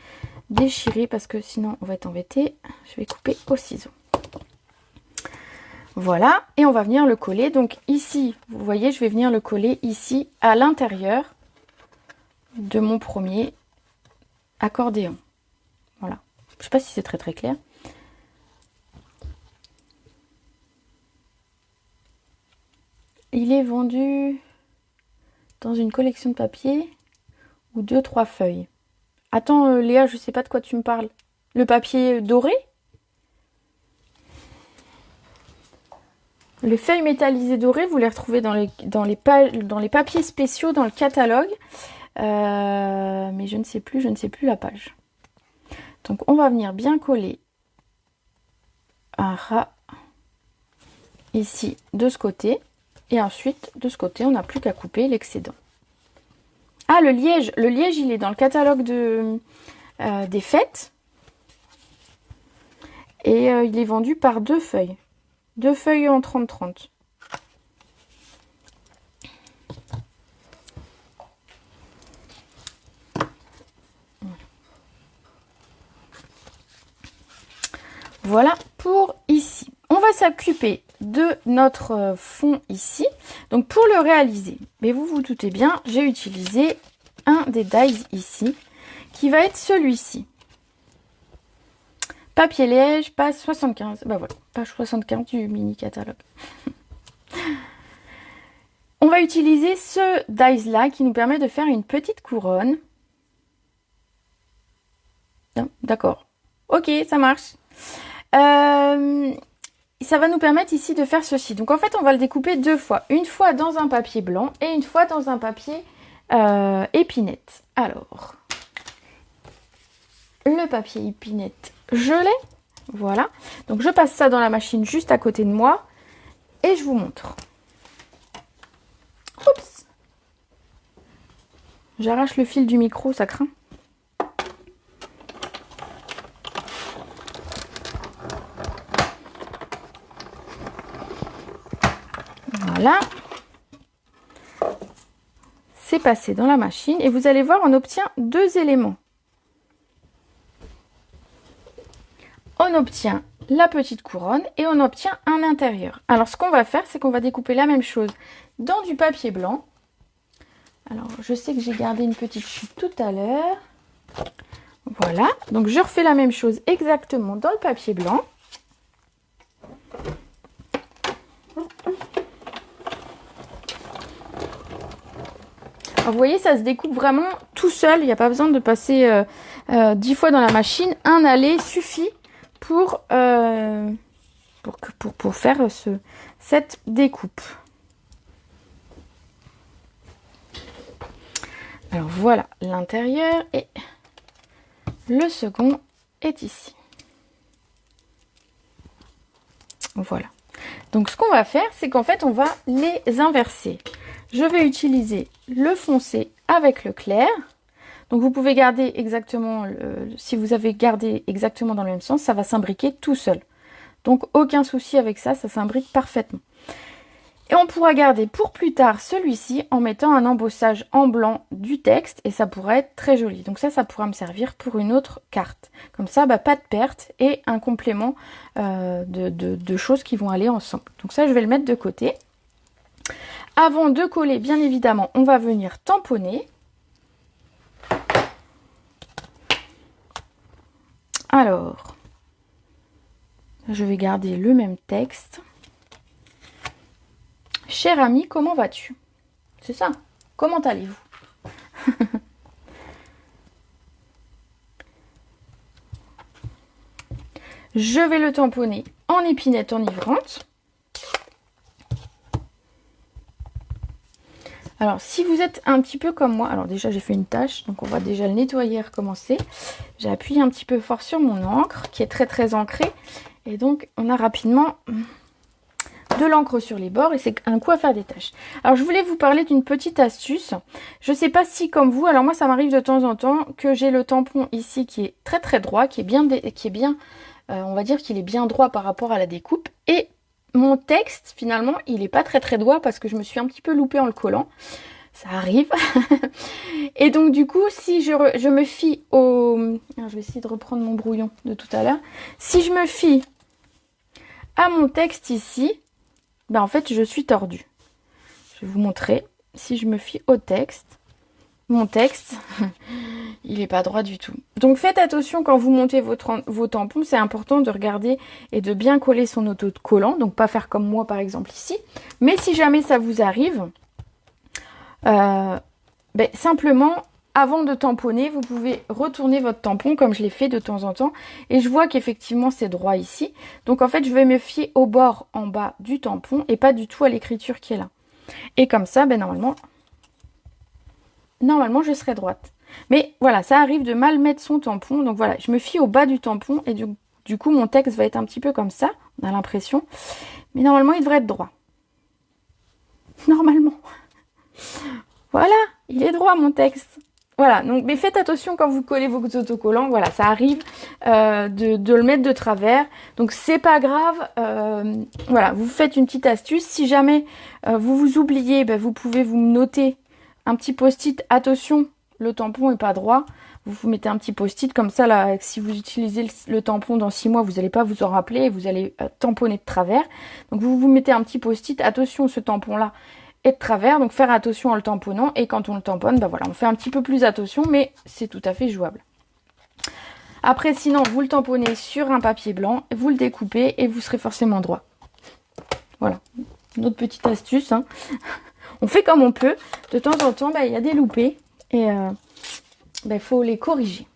déchirer, parce que sinon, on va être embêté, je vais couper au ciseau. Voilà, et on va venir le coller. Donc ici, vous voyez, je vais venir le coller ici, à l'intérieur de mon premier accordéon. Voilà. Je ne sais pas si c'est très clair. Il est vendu dans une collection de papier ou 2-3 feuilles. Attends, Léa, je ne sais pas de quoi tu me parles. Le papier doré? Les feuilles métallisées dorées, vous les retrouvez dans les papiers spéciaux dans le catalogue. Mais je ne sais plus la page. Donc on va venir bien coller un ras ici de ce côté. Et ensuite, de ce côté, on n'a plus qu'à couper l'excédent. Ah, le liège, il est dans le catalogue des fêtes. Et il est vendu par 2 feuilles. 2 feuilles en 30-30. Voilà pour ici. On va s'occuper de notre fond ici. Donc pour le réaliser, mais vous vous doutez bien, j'ai utilisé un des dies ici, qui va être celui-ci. Papier liège, page 75. Bah voilà, page 75 du mini catalogue. On va utiliser ce dies là qui nous permet de faire une petite couronne. D'accord. Ok, ça marche. Ça va nous permettre ici de faire ceci. Donc en fait, on va le découper 2 fois. Une fois dans un papier blanc et une fois dans un papier épinette. Alors, le papier épinette, je l'ai. Voilà. Donc je passe ça dans la machine juste à côté de moi et je vous montre. Oups. J'arrache le fil du micro, ça craint. Voilà. C'est passé dans la machine et vous allez voir, on obtient 2 éléments. On obtient la petite couronne et on obtient un intérieur. Alors ce qu'on va faire, c'est qu'on va découper la même chose dans du papier blanc. Alors je sais que j'ai gardé une petite chute tout à l'heure. Voilà, donc je refais la même chose exactement dans le papier blanc. Alors, vous voyez, ça se découpe vraiment tout seul. Il n'y a pas besoin de passer 10 fois dans la machine. Un aller suffit pour faire cette découpe. Alors voilà l'intérieur et le second est ici. Voilà. Donc ce qu'on va faire, c'est qu'en fait on va les inverser. Je vais utiliser le foncé avec le clair. Donc vous pouvez garder exactement, si vous avez gardé exactement dans le même sens, ça va s'imbriquer tout seul. Donc aucun souci avec ça, ça s'imbrique parfaitement. Et on pourra garder pour plus tard celui-ci en mettant un embossage en blanc du texte et ça pourrait être très joli. Donc ça pourra me servir pour une autre carte. Comme ça, pas de perte et un complément de choses qui vont aller ensemble. Donc ça, je vais le mettre de côté. Avant de coller, bien évidemment, on va venir tamponner. Alors, je vais garder le même texte. Cher ami, comment vas-tu? C'est ça. Comment allez-vous? Je vais le tamponner en épinette enivrante. Alors, si vous êtes un petit peu comme moi, alors déjà j'ai fait une tache, donc on va déjà le nettoyer et recommencer. J'ai appuyé un petit peu fort sur mon encre, qui est très ancrée. Et donc, on a rapidement de l'encre sur les bords et c'est un coup à faire des taches. Alors, je voulais vous parler d'une petite astuce. Je ne sais pas si, comme vous, alors moi ça m'arrive de temps en temps que j'ai le tampon ici qui est très droit, qui est bien, on va dire qu'il est bien droit par rapport à la découpe. Et mon texte, finalement, il n'est pas très droit parce que je me suis un petit peu loupée en le collant. Ça arrive. Et donc, du coup, si je me fie au... Alors, je vais essayer de reprendre mon brouillon de tout à l'heure. Si je me fie à mon texte ici, ben en fait, je suis tordue. Je vais vous montrer. Si je me fie au texte, mon texte, il n'est pas droit du tout. Donc faites attention quand vous montez vos tampons, c'est important de regarder et de bien coller son autocollant, donc pas faire comme moi par exemple ici. Mais si jamais ça vous arrive, simplement avant de tamponner, vous pouvez retourner votre tampon comme je l'ai fait de temps en temps. Et je vois qu'effectivement c'est droit ici. Donc en fait je vais me fier au bord en bas du tampon et pas du tout à l'écriture qui est là. Et comme ça, normalement je serai droite. Mais voilà, ça arrive de mal mettre son tampon. Donc voilà, je me fie au bas du tampon et du coup mon texte va être un petit peu comme ça, on a l'impression. Mais normalement il devrait être droit. Normalement. Voilà, il est droit mon texte. Voilà, donc mais faites attention quand vous collez vos autocollants. Voilà, ça arrive de le mettre de travers. Donc c'est pas grave. Voilà, vous faites une petite astuce. Si jamais vous vous oubliez, vous pouvez vous noter un petit post-it. Attention, le tampon est pas droit. Vous mettez un petit post-it comme ça là. Si vous utilisez le tampon dans 6 mois, vous n'allez pas vous en rappeler et vous allez tamponner de travers. Donc vous mettez un petit post-it. Attention, ce tampon là est de travers, donc faire attention en le tamponnant. Et quand on le tamponne, voilà, on fait un petit peu plus attention, mais c'est tout à fait jouable. Après, sinon, vous le tamponnez sur un papier blanc, vous le découpez et vous serez forcément droit. Voilà, une autre petite astuce. Hein. On fait comme on peut. De temps en temps, il y a des loupés et il faut les corriger.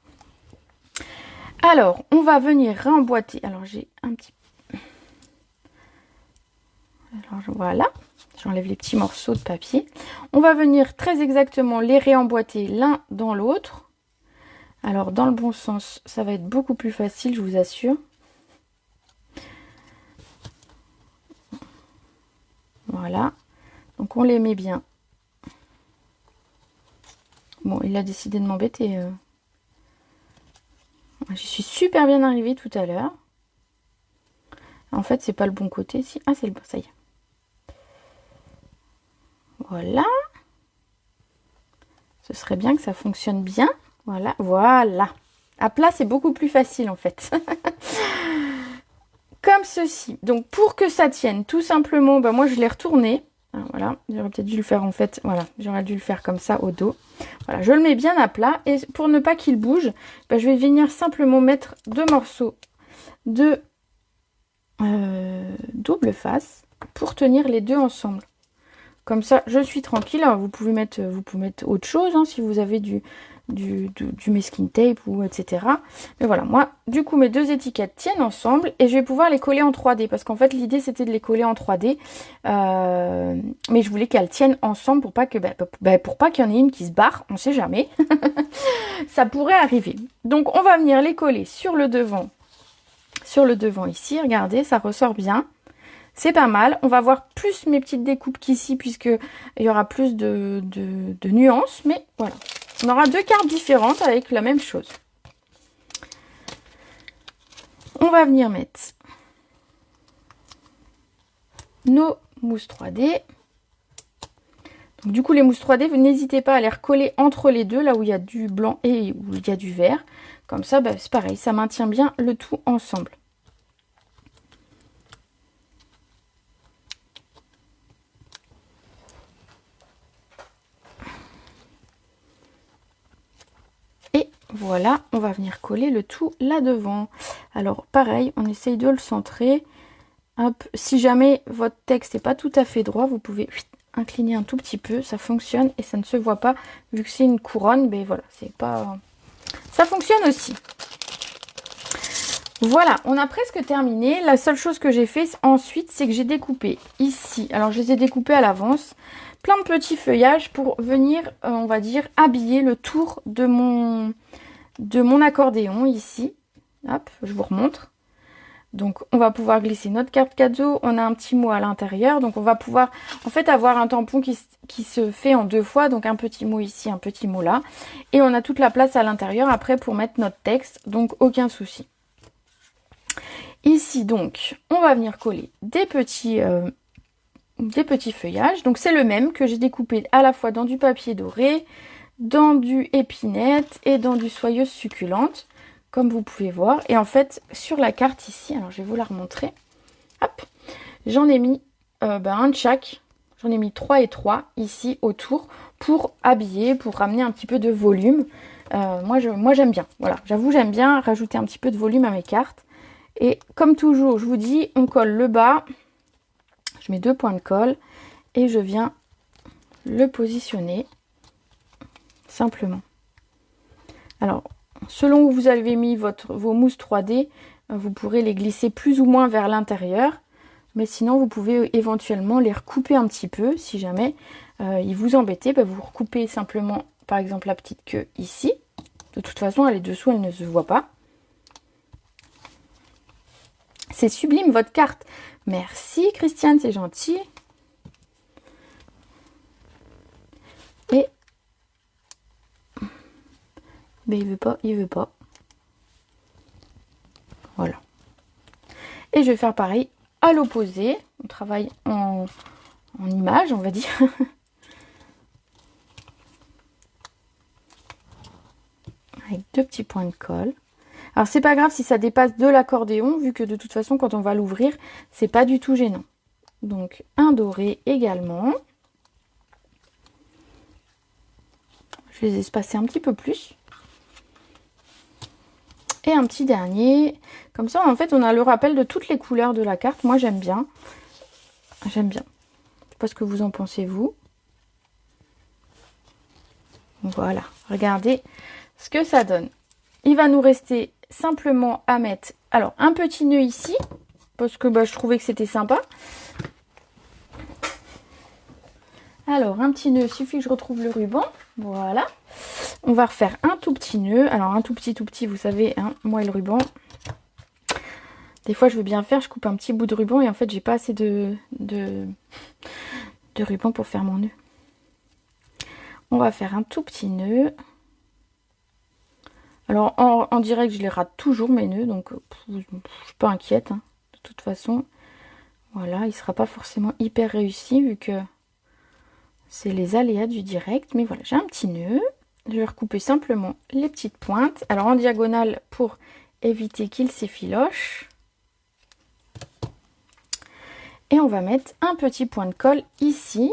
Alors, on va venir réemboîter. Alors, j'ai un petit... Alors, voilà. J'enlève les petits morceaux de papier. On va venir très exactement les réemboîter l'un dans l'autre. Alors, dans le bon sens, ça va être beaucoup plus facile, je vous assure. Voilà. Donc, on les met bien. Bon, il a décidé de m'embêter. J'y suis super bien arrivée tout à l'heure. En fait, c'est pas le bon côté. Si. Ah, c'est le bon, ça y est. Voilà. Ce serait bien que ça fonctionne bien. Voilà, voilà. À plat, c'est beaucoup plus facile en fait. Comme ceci. Donc, pour que ça tienne, tout simplement, moi, je l'ai retourné. Voilà, j'aurais peut-être dû le faire en fait. Voilà, j'aurais dû le faire comme ça au dos. Voilà, je le mets bien à plat. Et pour ne pas qu'il bouge, je vais venir simplement mettre 2 morceaux de double face pour tenir les deux ensemble. Comme ça, je suis tranquille. Alors, vous pouvez mettre autre chose hein, si vous avez du masking tape ou etc. Mais voilà, moi, du coup, mes 2 étiquettes tiennent ensemble et je vais pouvoir les coller en 3D parce qu'en fait, l'idée, c'était de les coller en 3D. Mais je voulais qu'elles tiennent ensemble pour pas que, pour pas qu'il y en ait une qui se barre. On sait jamais. Ça pourrait arriver. Donc, on va venir les coller sur le devant. Sur le devant ici, regardez, ça ressort bien. C'est pas mal. On va voir plus mes petites découpes qu'ici puisque il y aura plus de nuances. Mais voilà. On aura 2 cartes différentes avec la même chose. On va venir mettre nos mousses 3D. Donc, du coup, les mousses 3D, vous n'hésitez pas à les recoller entre les deux, là où il y a du blanc et où il y a du vert. Comme ça, c'est pareil, ça maintient bien le tout ensemble. Voilà, on va venir coller le tout là devant. Alors pareil, on essaye de le centrer. Hop. Si jamais votre texte n'est pas tout à fait droit, vous pouvez incliner un tout petit peu, ça fonctionne et ça ne se voit pas vu que c'est une couronne, mais voilà, c'est pas... Ça fonctionne aussi. Voilà, on a presque terminé. La seule chose que j'ai fait ensuite, c'est que j'ai découpé ici, alors je les ai découpés à l'avance, plein de petits feuillages pour venir, on va dire, habiller le tour de mon accordéon ici. Hop, je vous remontre. Donc on va pouvoir glisser notre carte cadeau, on a un petit mot à l'intérieur, donc on va pouvoir en fait avoir un tampon qui se fait en deux fois, donc un petit mot ici, un petit mot là, et on a toute la place à l'intérieur après pour mettre notre texte, donc aucun souci. Ici donc on va venir coller des petits feuillages, donc c'est le même que j'ai découpé à la fois dans du papier doré, dans du épinette et dans du soyeuse succulente, comme vous pouvez voir. Et en fait, sur la carte ici, alors je vais vous la remontrer. Hop, j'en ai mis un de chaque. J'en ai mis 3 et 3 ici autour pour habiller, pour ramener un petit peu de volume. Moi j'aime bien. Voilà, j'avoue, j'aime bien rajouter un petit peu de volume à mes cartes. Et comme toujours, je vous dis, on colle le bas. Je mets 2 points de colle et je viens le positionner simplement. Alors, selon où vous avez mis vos mousses 3D, vous pourrez les glisser plus ou moins vers l'intérieur. Mais sinon, vous pouvez éventuellement les recouper un petit peu. Si jamais ils vous embêtaient, vous recoupez simplement, par exemple, la petite queue ici. De toute façon, elle est dessous, elle ne se voit pas. C'est sublime, votre carte. Merci, Christiane, c'est gentil. Et... mais il veut pas, il veut pas. Voilà. Et je vais faire pareil à l'opposé. On travaille en image, on va dire. Avec 2 petits points de colle. Alors c'est pas grave si ça dépasse de l'accordéon, vu que de toute façon quand on va l'ouvrir, c'est pas du tout gênant. Donc un doré également. Je vais les espacer un petit peu plus. Et un petit dernier. Comme ça, en fait, on a le rappel de toutes les couleurs de la carte. Moi, j'aime bien. J'aime bien. Je sais pas ce que vous en pensez, vous. Voilà. Regardez ce que ça donne. Il va nous rester simplement à mettre... alors, un petit nœud ici. Parce que je trouvais que c'était sympa. Alors, un petit nœud. Il suffit que je retrouve le ruban. Voilà. On va refaire un tout petit nœud. Alors, un tout petit, vous savez, hein, moi et le ruban. Des fois, je veux bien faire, je coupe un petit bout de ruban et en fait, j'ai pas assez de ruban pour faire mon nœud. On va faire un tout petit nœud. Alors, en direct, je les rate toujours, mes nœuds, donc je suis pas inquiète. Hein. De toute façon, voilà, il sera pas forcément hyper réussi vu que c'est les aléas du direct. Mais voilà, j'ai un petit nœud. Je vais recouper simplement les petites pointes. Alors, en diagonale pour éviter qu'il s'effiloche. Et on va mettre un petit point de colle ici.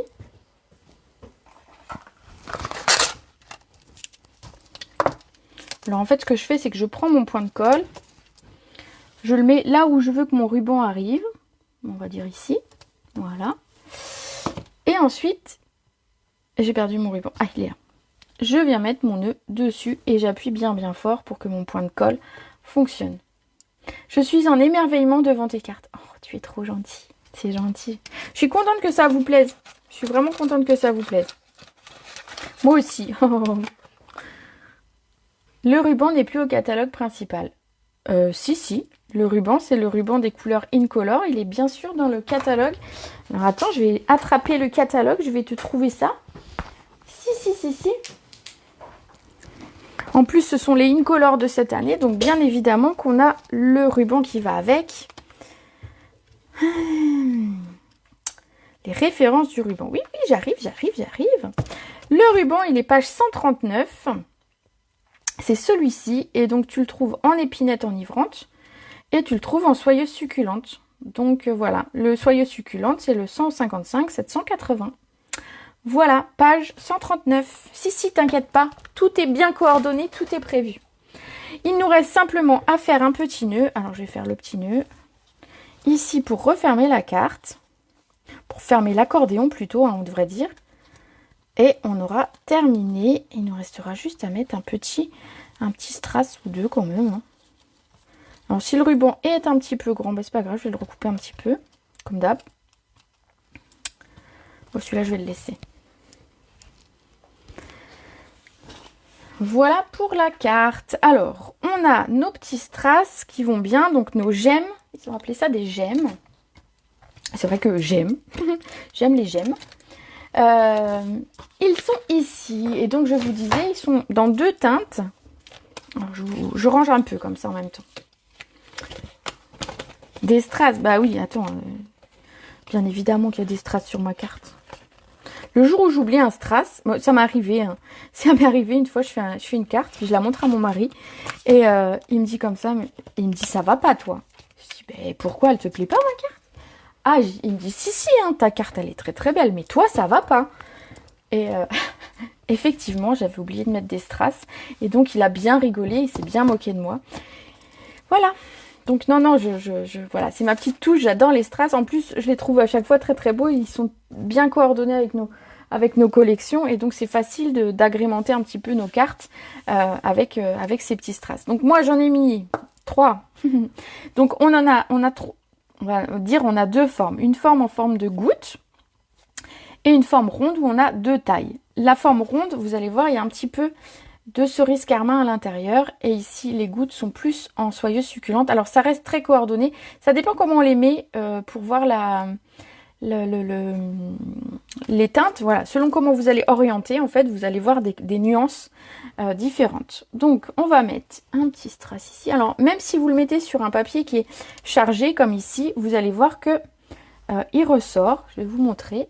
Alors en fait, ce que je fais, c'est que je prends mon point de colle. Je le mets là où je veux que mon ruban arrive. On va dire ici. Voilà. Et ensuite, j'ai perdu mon ruban. Ah, il est là. Je viens mettre mon nœud dessus et j'appuie bien fort pour que mon point de colle fonctionne. Je suis en émerveillement devant tes cartes. Oh, tu es trop gentil. C'est gentil. Je suis contente que ça vous plaise. Je suis vraiment contente que ça vous plaise. Moi aussi. Le ruban n'est plus au catalogue principal. Si. Le ruban, c'est le ruban des couleurs Incolor. Il est bien sûr dans le catalogue. Alors attends, je vais attraper le catalogue. Je vais te trouver ça. Si. En plus, ce sont les Incolor de cette année. Donc bien évidemment qu'on a le ruban qui va avec. Les références du ruban. Oui, j'arrive. Le ruban, il est page 139. C'est celui-ci. Et donc, tu le trouves en épinette enivrante. Et tu le trouves en soyeuse succulente. Donc, voilà. Le soyeuse succulente, c'est le 155 780. Voilà, page 139. Si, t'inquiète pas. Tout est bien coordonné, tout est prévu. Il nous reste simplement à faire un petit nœud. Alors, je vais faire le petit nœud. Ici, pour refermer la carte. pour fermer l'accordéon plutôt, hein, on devrait dire. Et on aura terminé. Il nous restera juste à mettre un petit strass ou deux quand même. Hein. Alors si le ruban est un petit peu grand, bah, c'est pas grave, je vais le recouper un petit peu, comme d'hab. Bon, celui-là, je vais le laisser. Voilà pour la carte. Alors, on a nos petits strass qui vont bien, donc nos gemmes. Ils ont appelé ça des gemmes. C'est vrai que j'aime. J'aime les gemmes. Ils sont ici. Et donc, je vous disais, ils sont dans deux teintes. Alors, je range un peu comme ça en même temps. Des strass. Bah oui, attends. Bien évidemment qu'il y a des strass sur ma carte. Le jour où j'oublie un strass, bon, ça m'est arrivé. Hein. Ça m'est arrivé une fois, je fais une carte, puis je la montre à mon mari. Et il me dit comme ça, il me dit, ça va pas toi. Je dis, ben pourquoi elle te plaît pas ma carte? Ah, il me dit, si, hein, ta carte elle est très très belle, mais toi ça va pas. Et effectivement, j'avais oublié de mettre des strass. Et donc il a bien rigolé, il s'est bien moqué de moi. Voilà. Donc non, voilà, c'est ma petite touche, j'adore les strass. En plus, je les trouve à chaque fois très très beaux. Ils sont bien coordonnés avec nos collections. Et donc c'est facile d'agrémenter un petit peu nos cartes avec ces petits strass. Donc moi j'en ai mis 3. Donc on a trop. On va dire on a deux formes. Une forme en forme de goutte et une forme ronde où on a deux tailles. La forme ronde, vous allez voir, il y a un petit peu de cerise carmin à l'intérieur. Et ici, les gouttes sont plus en soyeuse succulente. Alors, ça reste très coordonné. Ça dépend comment on les met pour voir les teintes. Voilà, selon comment vous allez orienter, en fait, vous allez voir des nuances différentes. Donc, on va mettre un petit strass ici. Alors, même si vous le mettez sur un papier qui est chargé, comme ici, vous allez voir que il ressort. Je vais vous montrer.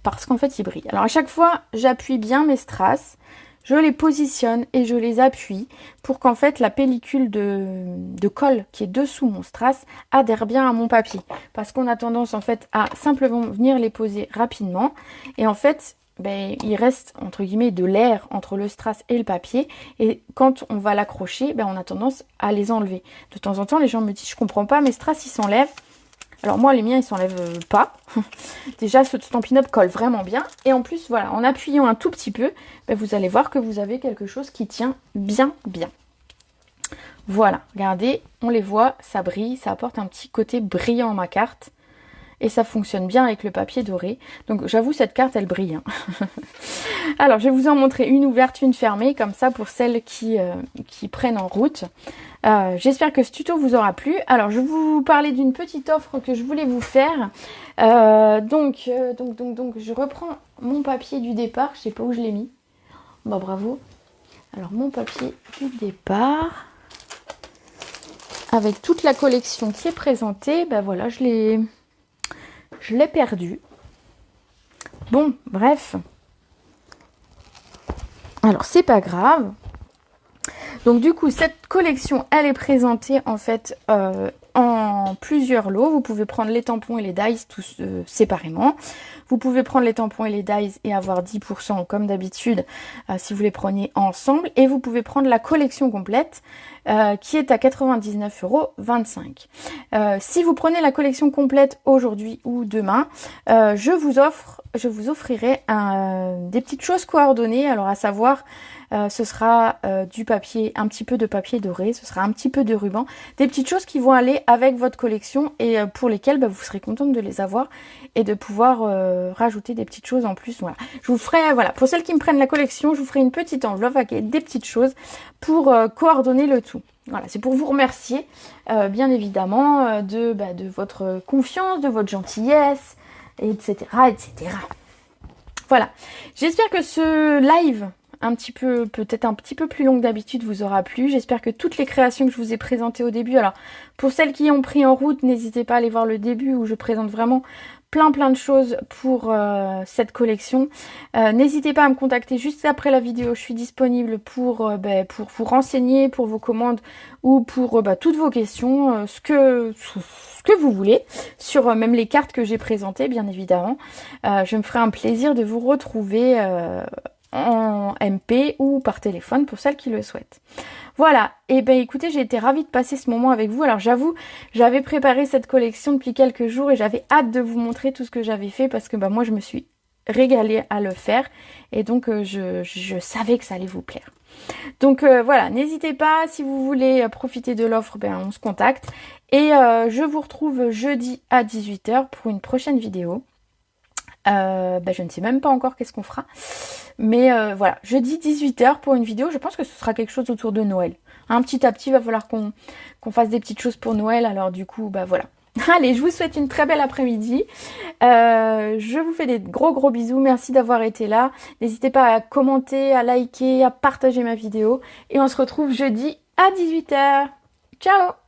Parce qu'en fait, il brille. Alors, à chaque fois, j'appuie bien mes strass. Je les positionne et je les appuie pour qu'en fait la pellicule de colle qui est dessous mon strass adhère bien à mon papier. Parce qu'on a tendance en fait à simplement venir les poser rapidement. Et en fait, ben, il reste entre guillemets de l'air entre le strass et le papier. Et quand on va l'accrocher, ben, on a tendance à les enlever. De temps en temps, les gens me disent, je comprends pas, mes strass ils s'enlèvent. Alors moi, les miens, ils s'enlèvent pas. Déjà, ce Stampin' Up colle vraiment bien. Et en plus, voilà, en appuyant un tout petit peu, ben, vous allez voir que vous avez quelque chose qui tient bien. Voilà, regardez, on les voit, ça brille, ça apporte un petit côté brillant à ma carte. Et ça fonctionne bien avec le papier doré. Donc j'avoue, cette carte, elle brille. Hein. Alors, je vais vous en montrer une ouverte, une fermée, comme ça pour celles qui prennent en route. J'espère que ce tuto vous aura plu. Alors, je vais vous parler d'une petite offre que je voulais vous faire. Donc, je reprends mon papier du départ. Je sais pas où je l'ai mis. Bah, bravo. Alors, mon papier du départ. Avec toute la collection qui est présentée. Ben voilà, je l'ai perdu. Bon, bref. Alors, c'est pas grave. Donc du coup, cette collection, elle est présentée en fait en plusieurs lots. Vous pouvez prendre les tampons et les dies tous séparément. Vous pouvez prendre les tampons et les dies et avoir 10% comme d'habitude si vous les prenez ensemble. Et vous pouvez prendre la collection complète qui est à 99,25 €. Si vous prenez la collection complète aujourd'hui ou demain, je vous offrirai des petites choses coordonnées. Alors à savoir, ce sera du papier, un petit peu de papier doré, ce sera un petit peu de ruban, des petites choses qui vont aller avec votre collection et pour lesquelles bah, vous serez contente de les avoir et de pouvoir rajouter des petites choses en plus. Voilà. Je vous ferai, voilà, pour celles qui me prennent la collection, je vous ferai une petite enveloppe avec des petites choses pour coordonner le tout. Voilà, c'est pour vous remercier bien évidemment de votre confiance, de votre gentillesse, etc. etc. Voilà, j'espère que ce live peut-être un petit peu plus long que d'habitude vous aura plu. J'espère que toutes les créations que je vous ai présentées au début, alors pour celles qui ont pris en route, n'hésitez pas à aller voir le début où je présente vraiment plein de choses pour cette collection. N'hésitez pas à me contacter juste après la vidéo, je suis disponible pour vous renseigner, pour vos commandes ou pour toutes vos questions, ce que vous voulez, sur même les cartes que j'ai présentées bien évidemment. Je me ferai un plaisir de vous retrouver en MP ou par téléphone pour celles qui le souhaitent. Voilà, et ben écoutez, j'ai été ravie de passer ce moment avec vous. Alors j'avoue, j'avais préparé cette collection depuis quelques jours et j'avais hâte de vous montrer tout ce que j'avais fait parce que bah, moi je me suis régalée à le faire et donc je savais que ça allait vous plaire. Donc voilà, n'hésitez pas, si vous voulez profiter de l'offre, ben on se contacte. Et je vous retrouve jeudi à 18 h pour une prochaine vidéo. Je ne sais même pas encore qu'est-ce qu'on fera. Mais voilà, jeudi 18 h pour une vidéo. Je pense que ce sera quelque chose autour de Noël. Hein, petit à petit, il va falloir qu'on fasse des petites choses pour Noël. Alors du coup, bah voilà. Allez, je vous souhaite une très belle après-midi. Je vous fais des gros bisous. Merci d'avoir été là. N'hésitez pas à commenter, à liker, à partager ma vidéo. Et on se retrouve jeudi à 18 h. Ciao!